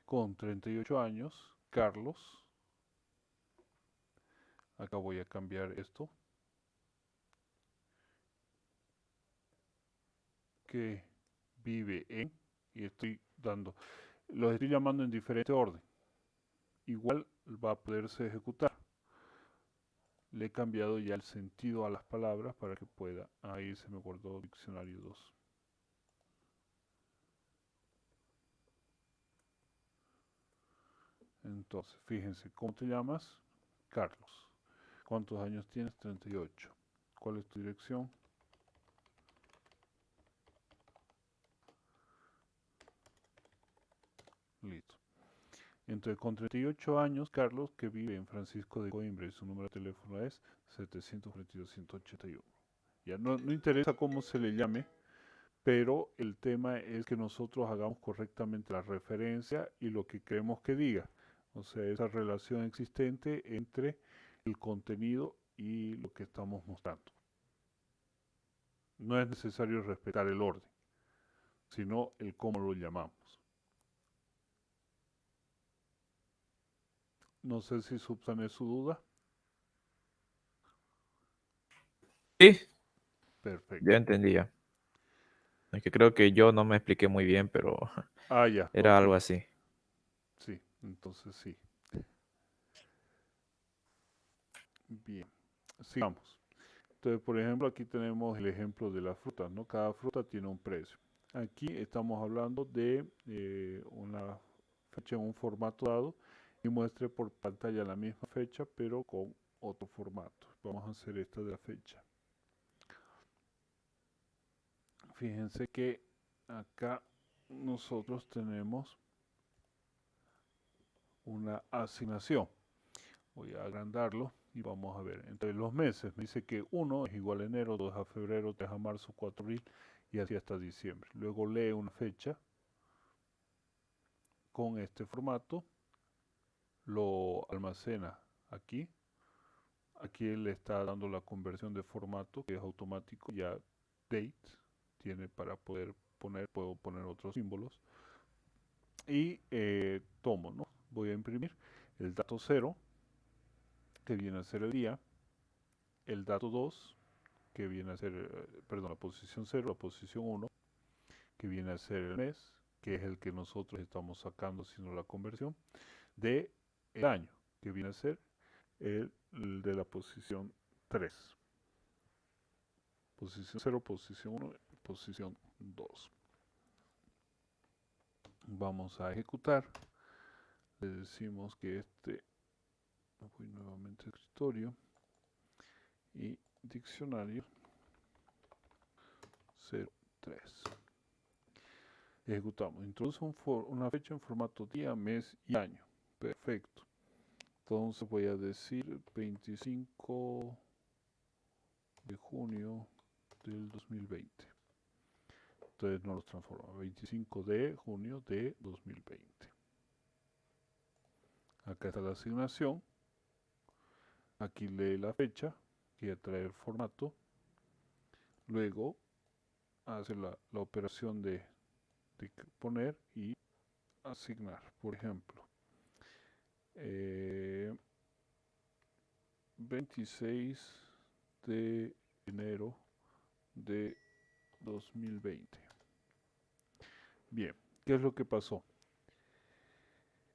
con 38 años, Carlos, acá voy a cambiar esto, que vive en, y estoy dando, los estoy llamando en diferente orden, igual va a poderse ejecutar. Le he cambiado ya el sentido a las palabras para que pueda, ahí se me guardó diccionario 2. Entonces, fíjense, ¿cómo te llamas? Carlos. ¿Cuántos años tienes? 38. ¿Cuál es tu dirección? Listo. Entonces, con 38 años, Carlos, que vive en Francisco de Coimbra, y su número de teléfono es 742-181. Ya no interesa cómo se le llame, pero el tema es que nosotros hagamos correctamente la referencia y lo que queremos que diga. O sea, esa relación existente entre el contenido y lo que estamos mostrando. No es necesario respetar el orden, sino el cómo lo llamamos. No sé si subsané su duda. Sí, Perfecto. ya entendía. Es que creo que yo no me expliqué muy bien, pero Ah, ya, era ok. algo así. Sí, entonces sí. Bien, sigamos. Entonces, por ejemplo, aquí tenemos el ejemplo de las frutas, ¿no? Cada fruta tiene un precio. Aquí estamos hablando de una fecha en un formato dado y muestre por pantalla la misma fecha, pero con otro formato. Vamos a hacer esta de la fecha. Fíjense que acá nosotros tenemos una asignación. Voy a agrandarlo y vamos a ver. Entre los meses me dice que 1 es igual a enero, 2 a febrero, 3 a marzo, 4 a abril y así hasta diciembre. Luego lee una fecha con este formato, lo almacena aquí. Aquí le está dando la conversión de formato que es automático. Ya date tiene para poder poner, puedo poner otros símbolos. Y tomo, ¿no? Voy a imprimir el dato 0, que viene a ser el día, el dato 2, que viene a ser, perdón, la posición 0, la posición 1, que viene a ser el mes, que es el que nosotros estamos sacando haciendo la conversión, de el año, que viene a ser el de la posición 3. Posición 0, posición 1, posición 2. Vamos a ejecutar. Le decimos que voy nuevamente a escritorio y diccionario 03. Ejecutamos. Introduce una fecha en formato día, mes y año. Perfecto. Entonces voy a decir 25 de junio del 2020. Entonces no los transforma. 25 de junio de 2020. Acá está la asignación. Aquí lee la fecha, que trae el formato. Luego hace la operación de poner y asignar. Por ejemplo, 26 de enero de 2020. Bien, ¿qué es lo que pasó?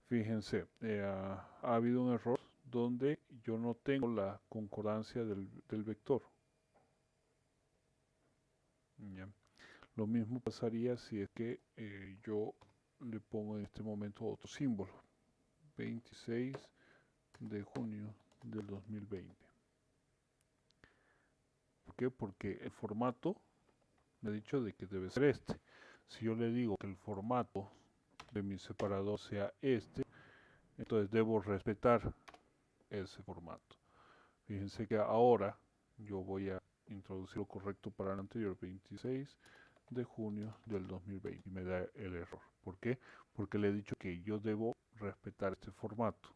Fíjense, ha habido un error donde yo no tengo la concordancia del vector. ¿Ya? Lo mismo pasaría si es que yo le pongo en este momento otro símbolo. 26 de junio del 2020. ¿Por qué? Porque el formato me ha dicho de que debe ser este. Si yo le digo que el formato de mi separador sea este, entonces debo respetar ese formato. Fíjense que ahora yo voy a introducir lo correcto para el anterior, 26 de junio del 2020, y me da el error. ¿Por qué? Porque le he dicho que yo debo respetar este formato.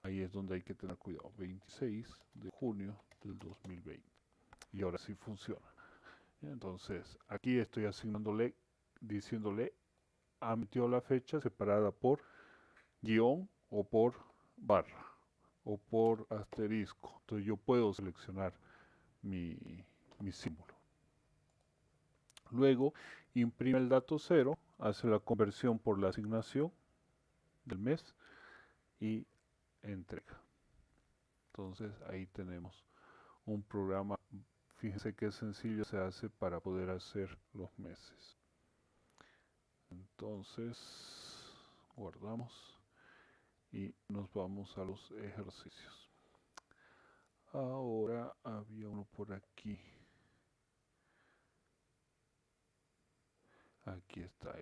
Ahí es donde hay que tener cuidado. 26 de junio del 2020. Y ahora sí funciona. Entonces, aquí estoy asignándole, diciéndole, metió la fecha separada por guión o por barra o por asterisco. Entonces yo puedo seleccionar mi, mi símbolo. Luego imprime el dato 0, hace la conversión por la asignación del mes y entrega. Entonces ahí tenemos un programa. Fíjense qué sencillo se hace para poder hacer los meses. Entonces guardamos y nos vamos a los ejercicios. Ahora había uno por aquí. Aquí está.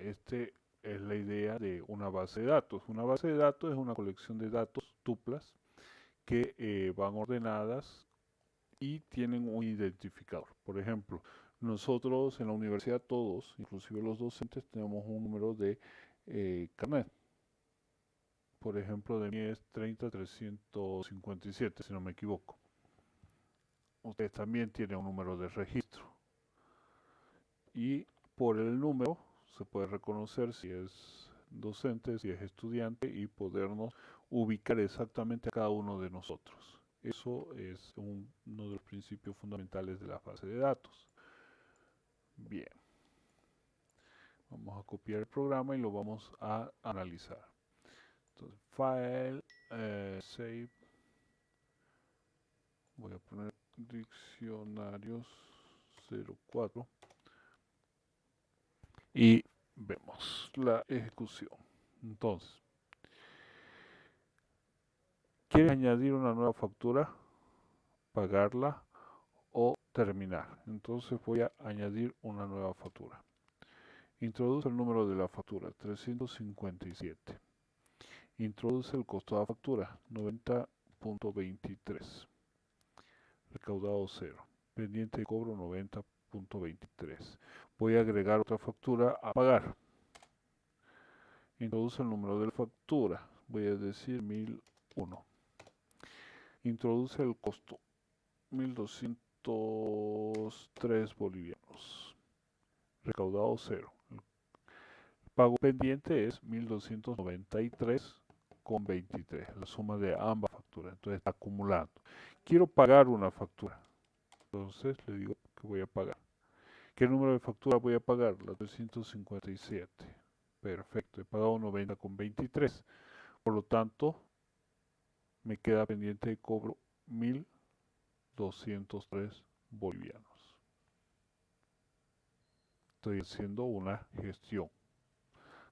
es la idea de una base de datos. Una base de datos es una colección de datos tuplas que van ordenadas y tienen un identificador. Por ejemplo, nosotros en la universidad todos, inclusive los docentes, tenemos un número de carnet. Por ejemplo, de mí es 30357, si no me equivoco. Ustedes también tienen un número de registro. Y por el número se puede reconocer si es docente, si es estudiante y podernos ubicar exactamente a cada uno de nosotros. Eso es uno de los principios fundamentales de la base de datos. Bien, vamos a copiar el programa y lo vamos a analizar. Entonces, File, Save, voy a poner diccionarios 04 y vemos la ejecución. Entonces, ¿quieres añadir una nueva factura, pagarla o terminar? Entonces voy a añadir una nueva factura. Introduce el número de la factura, 357. Introduce el costo de la factura, 90.23. Recaudado 0. Pendiente de cobro, 90.23. Voy a agregar otra factura a pagar. Introduce el número de la factura, voy a decir 1001. Introduce el costo, 1203 bolivianos. Recaudado 0. El pago pendiente es 1293,23, la suma de ambas facturas. Entonces está acumulando. Quiero pagar una factura. Entonces le digo que voy a pagar. ¿Qué número de factura voy a pagar? La 357. Perfecto, he pagado 90,23. Por lo tanto, me queda pendiente de cobro 1203 bolivianos. Estoy haciendo una gestión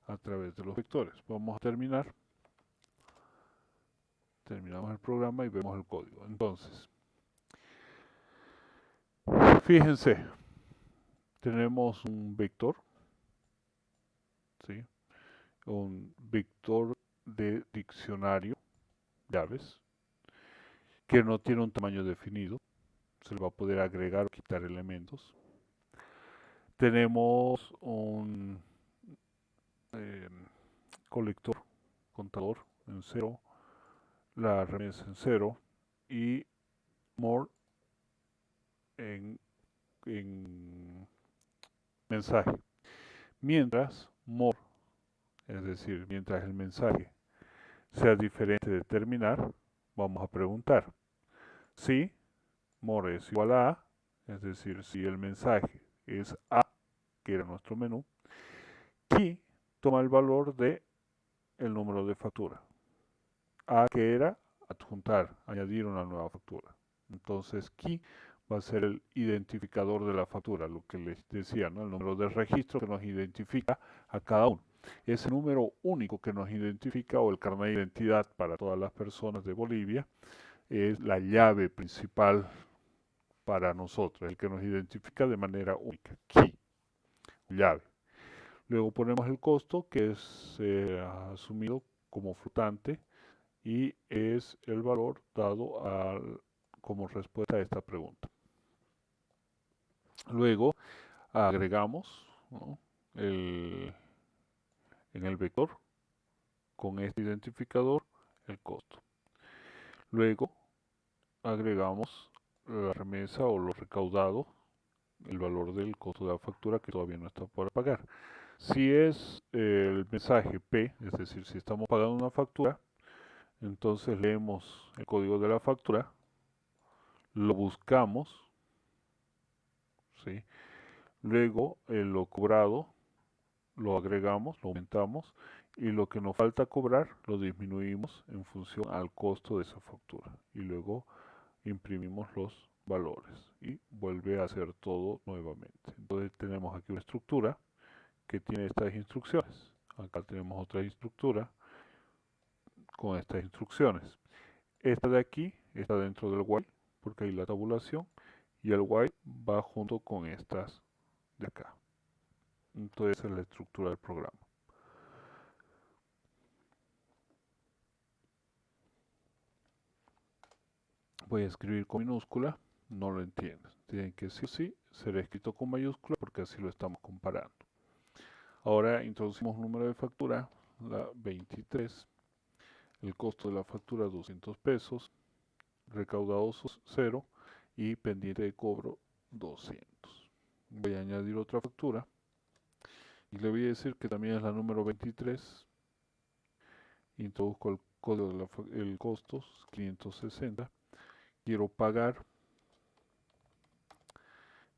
a través de los vectores. Vamos a terminar. Terminamos el programa y vemos el código. Entonces, fíjense, tenemos un vector, ¿sí? Un vector de diccionario, llaves, que no tiene un tamaño definido. Se le va a poder agregar o quitar elementos. Tenemos un colector, contador en 0, la remesa en 0 y more en mensaje. Mientras more, es decir, mientras el mensaje sea diferente de terminar, vamos a preguntar si more es igual a, es decir, si el mensaje es A, que era nuestro menú, key toma el valor de el número de factura. A, que era adjuntar, añadir una nueva factura. Entonces, key va a ser el identificador de la factura, lo que les decía, ¿no? El número de registro que nos identifica a cada uno. Ese número único que nos identifica, o el carnet de identidad para todas las personas de Bolivia, es la llave principal para nosotros, el que nos identifica de manera única, key, llave. Luego ponemos el costo, que es asumido como flotante, y es el valor dado como respuesta a esta pregunta. Luego agregamos, ¿no?, en el vector con este identificador el costo. Luego agregamos la remesa o lo recaudado, el valor del costo de la factura que todavía no está por pagar. Si es el mensaje P, es decir, si estamos pagando una factura, entonces leemos el código de la factura, lo buscamos, ¿sí? Luego lo cobrado lo agregamos, lo aumentamos y lo que nos falta cobrar lo disminuimos en función al costo de esa factura y luego imprimimos los valores y vuelve a hacer todo nuevamente. Entonces tenemos aquí una estructura que tiene estas instrucciones. Acá tenemos otra estructura con estas instrucciones. Esta de aquí está dentro del while porque hay la tabulación y el while va junto con estas de acá. Entonces esa es la estructura del programa. Voy a escribir con minúscula, no lo entiendes. Tiene que sí o sí ser escrito con mayúscula porque así lo estamos comparando. Ahora introducimos un número de factura, la 23, el costo de la factura 200 pesos, recaudados 0 y pendiente de cobro 200. Voy a añadir otra factura y le voy a decir que también es la número 23. Introduzco el código el costos 560. Quiero pagar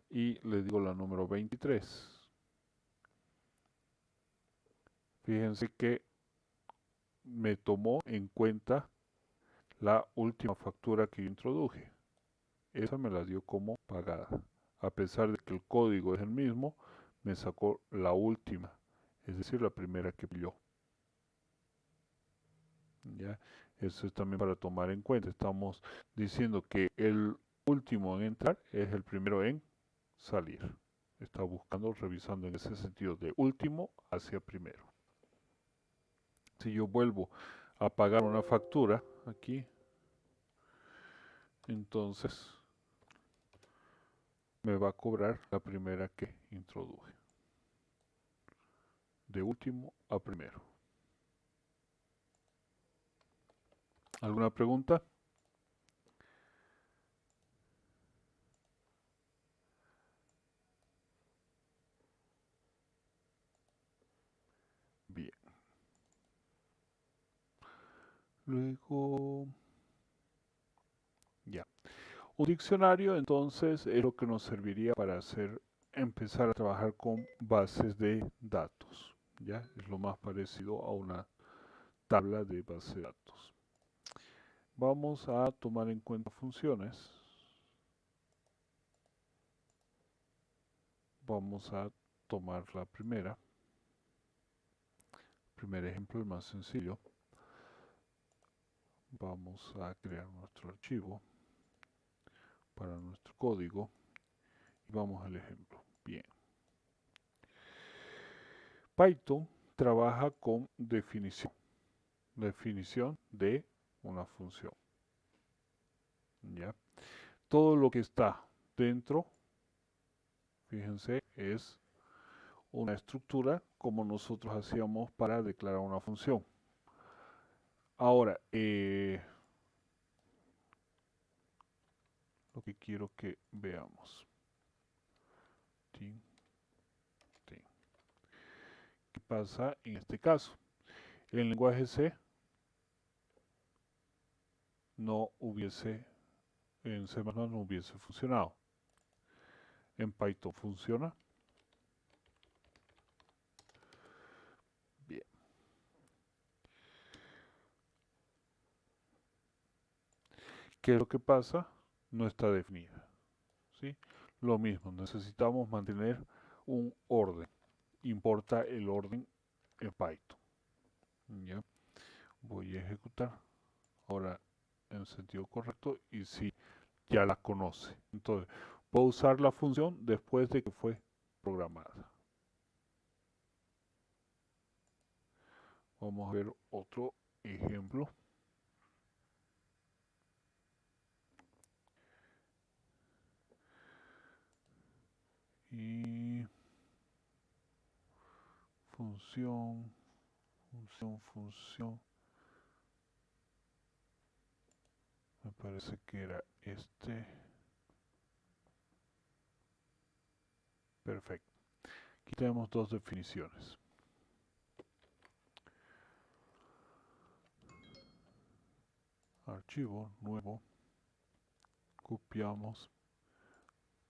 y le digo la número 23. Fíjense que me tomó en cuenta la última factura que yo introduje. Esa me la dio como pagada. A pesar de que el código es el mismo, me sacó la última, es decir, la primera que pilló. ¿Ya? Eso es también para tomar en cuenta. Estamos diciendo que el último en entrar es el primero en salir. Está buscando, revisando en ese sentido, de último hacia primero. Si yo vuelvo a pagar una factura aquí, entonces me va a cobrar la primera que introduje. De último a primero. ¿Alguna pregunta? Bien. Luego, ya. Un diccionario entonces es lo que nos serviría para empezar a trabajar con bases de datos. ¿Ya? Es lo más parecido a una tabla de base de datos. Vamos a tomar en cuenta funciones. Vamos a tomar la primera. Primer ejemplo, el más sencillo. Vamos a crear nuestro archivo para nuestro código y vamos al ejemplo. Bien. Python trabaja con definición. Definición de una función. ¿Ya? Todo lo que está dentro, fíjense, es una estructura como nosotros hacíamos para declarar una función. Ahora, lo que quiero que veamos. ¿Qué pasa en este caso? El lenguaje C no hubiese, en C++ no hubiese funcionado. En Python funciona. Bien. ¿Qué es lo que pasa? No está definida. ¿Sí? Lo mismo, necesitamos mantener un orden. Importa el orden en Python. ¿Ya? Voy a ejecutar ahora en sentido correcto y si ya la conoce. Entonces, puedo usar la función después de que fue programada. Vamos a ver otro ejemplo. Y función, función. Me parece que era este. Perfecto. Aquí tenemos dos definiciones. Archivo, nuevo. Copiamos,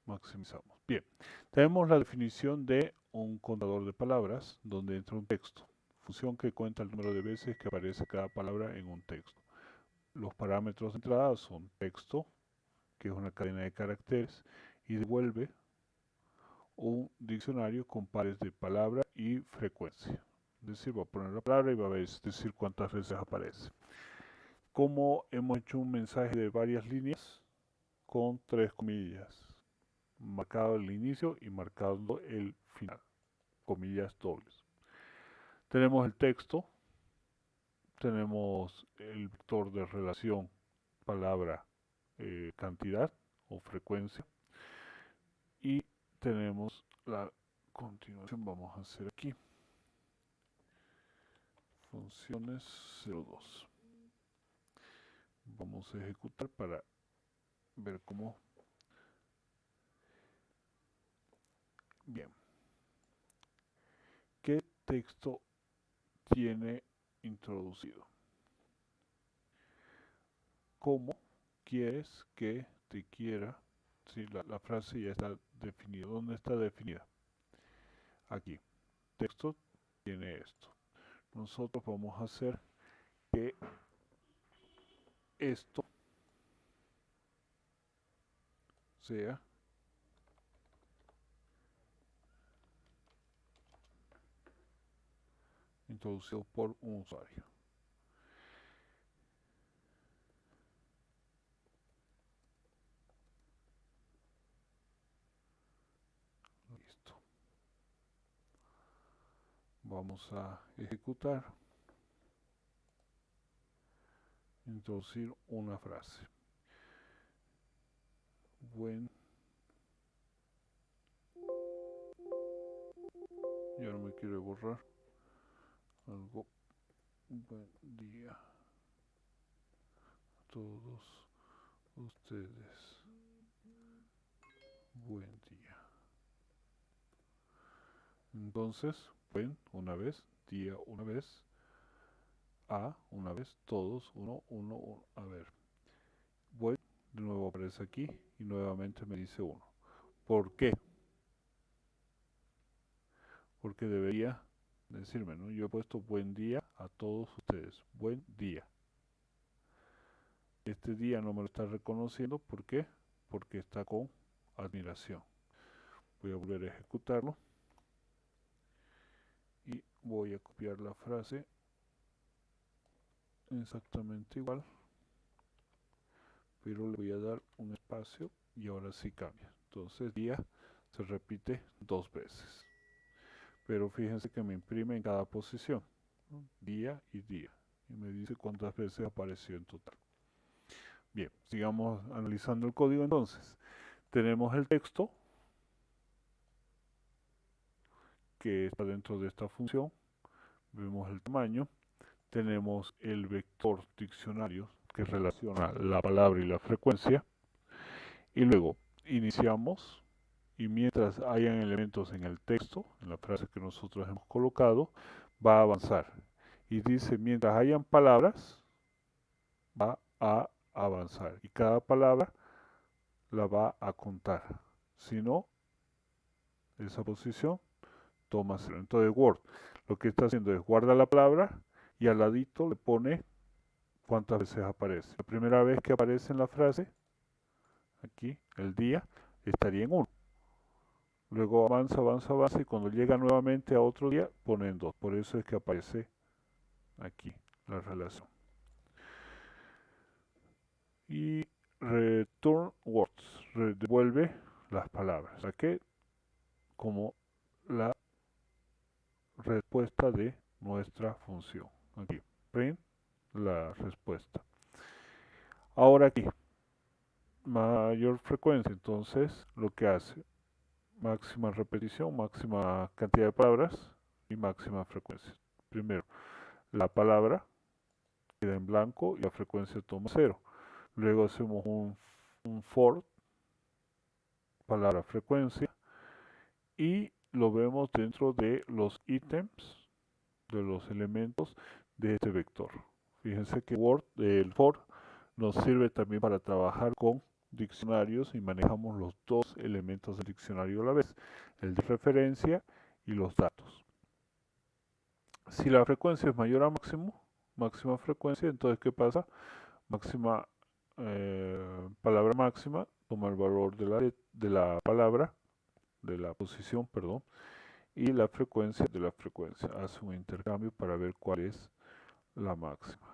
maximizamos. Bien, tenemos la definición de un contador de palabras donde entra un texto. Función que cuenta el número de veces que aparece cada palabra en un texto. Los parámetros de entrada son texto, que es una cadena de caracteres, y devuelve un diccionario con pares de palabra y frecuencia. Es decir, va a poner la palabra y va a decir cuántas veces aparece. Como hemos hecho un mensaje de varias líneas con 3 comillas, marcado el inicio y marcando el final, comillas dobles. Tenemos el texto, tenemos el vector de relación palabra cantidad o frecuencia. Y tenemos la continuación, vamos a hacer aquí funciones 02. Vamos a ejecutar para ver cómo. Bien, ¿qué texto tiene introducido? ¿Cómo quieres que te quiera? Si la frase ya está definida. ¿Dónde está definida? Aquí. Texto tiene esto. Nosotros vamos a hacer que esto sea introducido por un usuario. Listo. Vamos a ejecutar. Introducir una frase. Buen. Ya no me quiero borrar. Algo. Buen día a todos ustedes. Buen día. Entonces, buen una vez, día una vez, a una vez, todos, uno, uno, uno. A ver, buen, de nuevo aparece aquí y nuevamente me dice uno. ¿Por qué? Porque debería decirme, ¿no? Yo he puesto buen día a todos ustedes. Buen día. Este día no me lo está reconociendo. ¿Por qué? Porque está con admiración. Voy a volver a ejecutarlo. Y voy a copiar la frase exactamente igual. Pero le voy a dar un espacio y ahora sí cambia. Entonces día se repite 2 veces. Pero fíjense que me imprime en cada posición, ¿no? Día y día. Y me dice cuántas veces apareció en total. Bien, sigamos analizando el código entonces. Tenemos el texto que está dentro de esta función. Vemos el tamaño. Tenemos el vector diccionario que relaciona la palabra y la frecuencia. Y luego iniciamos y mientras hayan elementos en el texto, en la frase que nosotros hemos colocado, va a avanzar. Y dice, mientras hayan palabras, va a avanzar. Y cada palabra la va a contar. Si no, esa posición toma 0. Entonces Word lo que está haciendo es guarda la palabra y al ladito le pone cuántas veces aparece. La primera vez que aparece en la frase, aquí, el día, estaría en 1. Luego avanza, avanza, avanza y cuando llega nuevamente a otro día pone en 2. Por eso es que aparece aquí la relación. Y return words, devuelve las palabras. Aquí como la respuesta de nuestra función. Aquí, print la respuesta. Ahora aquí, mayor frecuencia, entonces lo que hace, máxima repetición, máxima cantidad de palabras y máxima frecuencia. Primero, la palabra queda en blanco y la frecuencia toma 0. Luego hacemos un for, palabra frecuencia, y lo vemos dentro de los ítems, de los elementos de este vector. Fíjense que el for nos sirve también para trabajar con diccionarios y manejamos los dos elementos del diccionario a la vez, el de referencia y los datos. Si la frecuencia es mayor a máxima frecuencia, entonces ¿qué pasa? Máxima palabra máxima toma el valor de la palabra, de la posición, perdón, y la frecuencia de la frecuencia. Hace un intercambio para ver cuál es la máxima.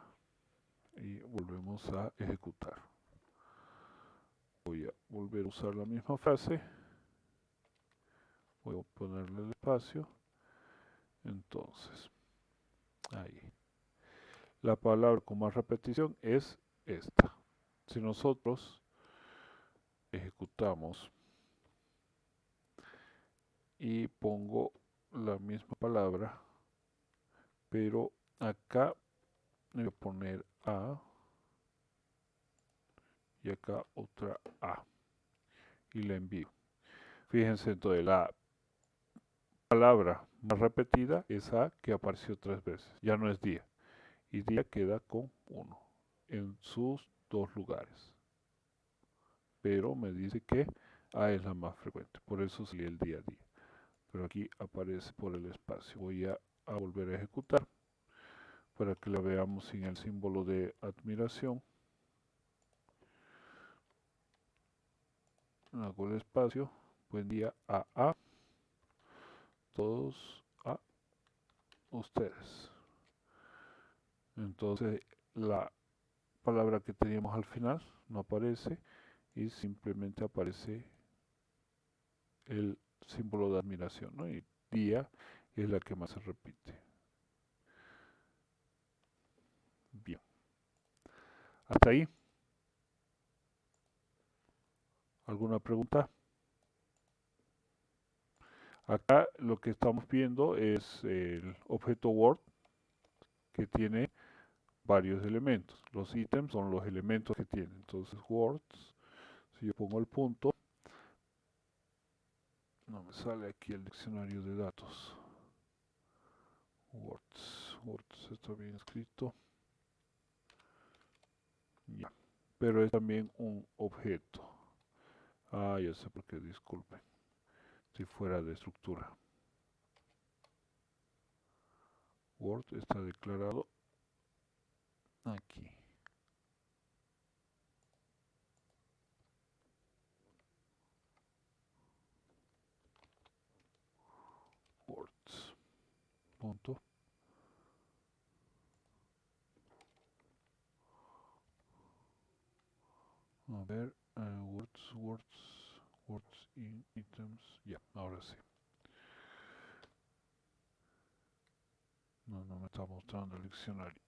Y volvemos a ejecutar. Voy a volver a usar la misma frase. Voy a ponerle el espacio. Entonces, ahí. La palabra con más repetición es esta. Si nosotros ejecutamos y pongo la misma palabra, pero acá voy a poner A y acá otra A y la envío. Fíjense, entonces la palabra más repetida es A, que apareció 3 veces, ya no es día, y día queda con 1 en sus 2 lugares, pero me dice que A es la más frecuente, por eso salí el día a día, pero aquí aparece por el espacio. Voy a volver a ejecutar para que la veamos sin el símbolo de admiración. Hago el espacio, buen día a todos a ustedes. Entonces la palabra que teníamos al final no aparece y simplemente aparece el símbolo de admiración, ¿no? Y día es la que más se repite. Bien, hasta ahí. ¿Alguna pregunta? Acá lo que estamos viendo es el objeto Word, que tiene varios elementos. Los ítems son los elementos que tiene. Entonces words, si yo pongo el punto, no me sale aquí el diccionario de datos. Words está bien escrito. Ya. Pero es también un objeto. Ah, ya sé por qué, disculpen. Si fuera de estructura. Word está declarado aquí. Words. Punto. A ver, words in items. Ya, ahora sí. No me está mostrando el diccionario.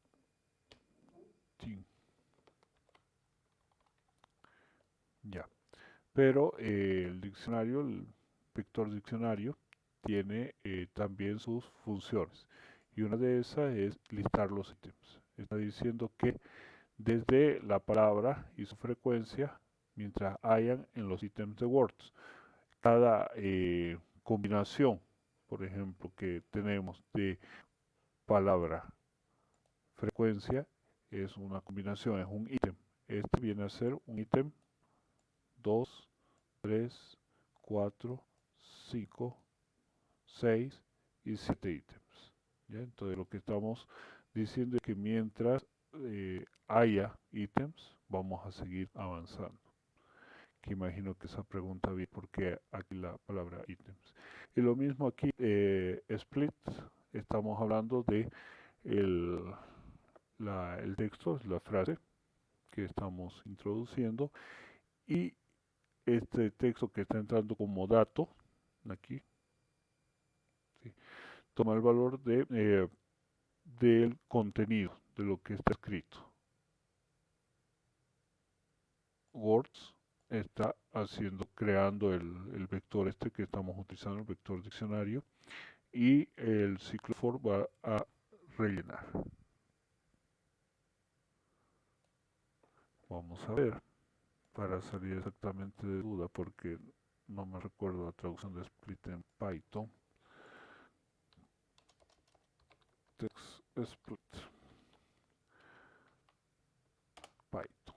Ya. Pero el diccionario, el Vector Diccionario, tiene también sus funciones. Y una de esas es listar los ítems. Está diciendo que desde la palabra y su frecuencia, mientras hayan en los ítems de words, cada combinación, por ejemplo, que tenemos de palabra, frecuencia, es una combinación, es un ítem. Este viene a ser un ítem 2, 3, 4, 5, 6 y 7 ítems. ¿Ya? Entonces lo que estamos diciendo es que mientras haya ítems, vamos a seguir avanzando. Que imagino que esa pregunta viene porque aquí la palabra ítems. Y lo mismo aquí, split, estamos hablando de el, el texto, la frase que estamos introduciendo, y este texto que está entrando como dato, aquí, ¿sí? Toma el valor del contenido, de lo que está escrito. Words está creando el vector este que estamos utilizando, el vector diccionario, y el ciclo for va a rellenar. Vamos a ver, para salir exactamente de duda, porque no me recuerdo la traducción de split en Python. Text split Python.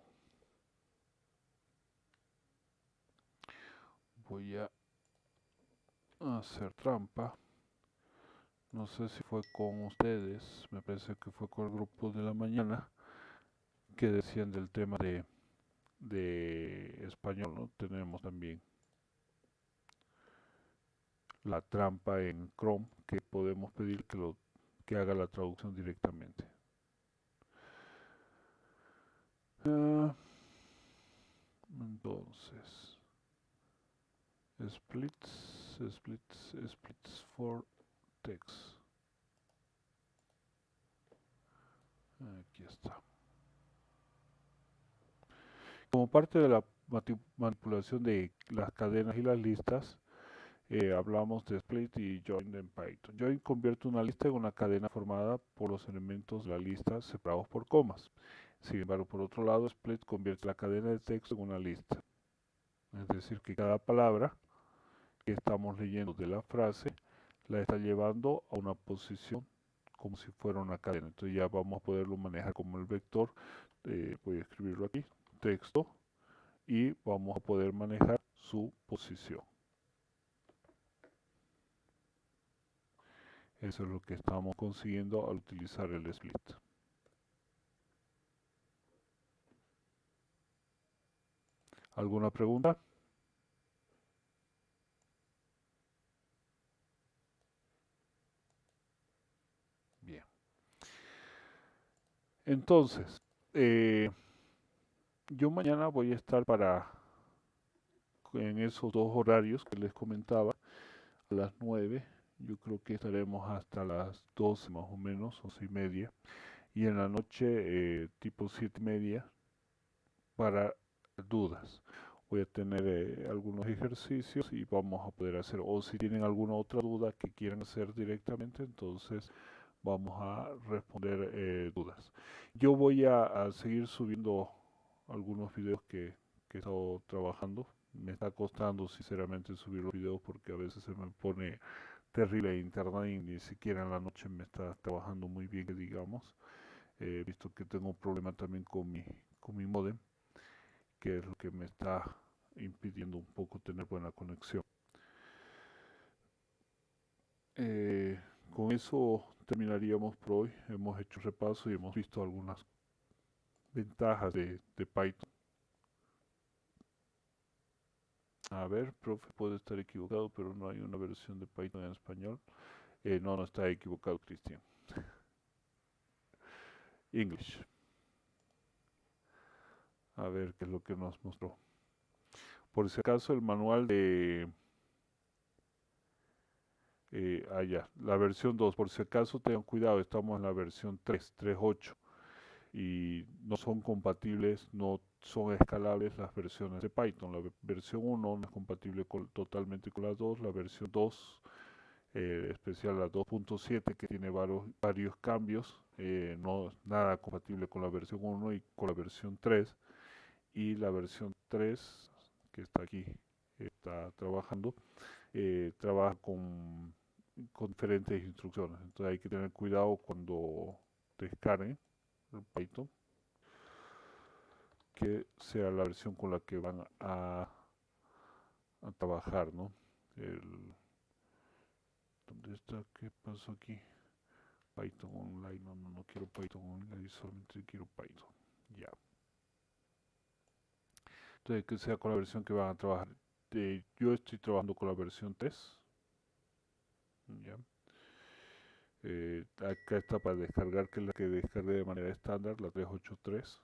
Voy a hacer trampa. No sé si fue con ustedes, me parece que fue con el grupo de la mañana que decían del tema de español, ¿no? Tenemos también la trampa en Chrome que podemos pedir que haga la traducción directamente. Entonces, splits for text. Aquí está. Como parte de la manipulación de las cadenas y las listas, hablamos de split y join en Python. Join convierte una lista en una cadena formada por los elementos de la lista separados por comas. Sin embargo, por otro lado, split convierte la cadena de texto en una lista. Es decir, que cada palabra que estamos leyendo de la frase la está llevando a una posición como si fuera una cadena. Entonces ya vamos a poderlo manejar como el vector. Voy a escribirlo aquí, texto, y vamos a poder manejar su posición. Eso es lo que estamos consiguiendo al utilizar el split. ¿Alguna pregunta? Bien. Entonces, yo mañana voy a estar en esos dos horarios que les comentaba, a las 9. Yo creo que estaremos hasta las 12 más o menos, 11:30. Y en la noche, tipo 7:30, para dudas. Voy a tener algunos ejercicios y vamos a poder hacer, o si tienen alguna otra duda que quieran hacer directamente, entonces vamos a responder dudas. Yo voy a seguir subiendo algunos videos que he estado trabajando. Me está costando sinceramente subir los videos porque a veces se me pone terrible internet y ni siquiera en la noche me está trabajando muy bien, que digamos. He visto que tengo un problema también con mi modem, que es lo que me está impidiendo un poco tener buena conexión. Con eso terminaríamos por hoy. Hemos hecho un repaso y hemos visto algunas ventajas de Python. A ver, profe, puede estar equivocado, pero no hay una versión de Python en español. No está equivocado, Cristian. English. A ver qué es lo que nos mostró. Por si acaso, el manual de... ya, la versión 2. Por si acaso, tengan cuidado, estamos en la versión 3.8. Y no son compatibles, no son escalables las versiones de Python. La versión 1 no es compatible totalmente con la 2, la versión 2, especial la 2.7, que tiene varios cambios, no es nada compatible con la versión 1 y con la versión 3, y la versión 3, que está aquí, está trabajando, trabaja con diferentes instrucciones. Entonces hay que tener cuidado cuando descarguen el Python, que sea la versión con la que van a trabajar, ¿no? ¿Dónde está? ¿Qué pasó aquí? Python Online, no quiero Python Online, solamente quiero Python, ya. Entonces que sea con la versión que van a trabajar. Yo estoy trabajando con la versión 3, ya. Acá está para descargar, que es la que descargué de manera estándar, la 3.8.3,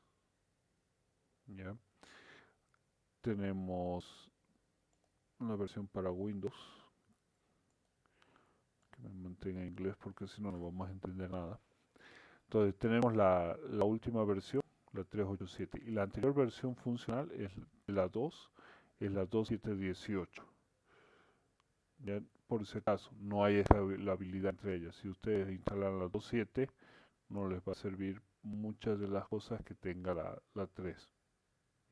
ya. Tenemos una versión para Windows, que me mantenga en inglés porque si no, no vamos a entender nada. Entonces tenemos la última versión, la 3.8.7, y la anterior versión funcional es la 2, es la 2.7.18. Ya, por si acaso, no hay escalabilidad entre ellas. Si ustedes instalan la 2.7, no les va a servir muchas de las cosas que tenga la 3.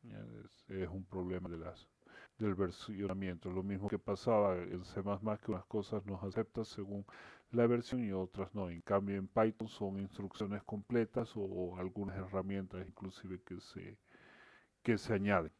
Ya, es un problema del versionamiento. Lo mismo que pasaba en C++, que unas cosas nos acepta según la versión y otras no. En cambio en Python son instrucciones completas o algunas herramientas inclusive que se añaden.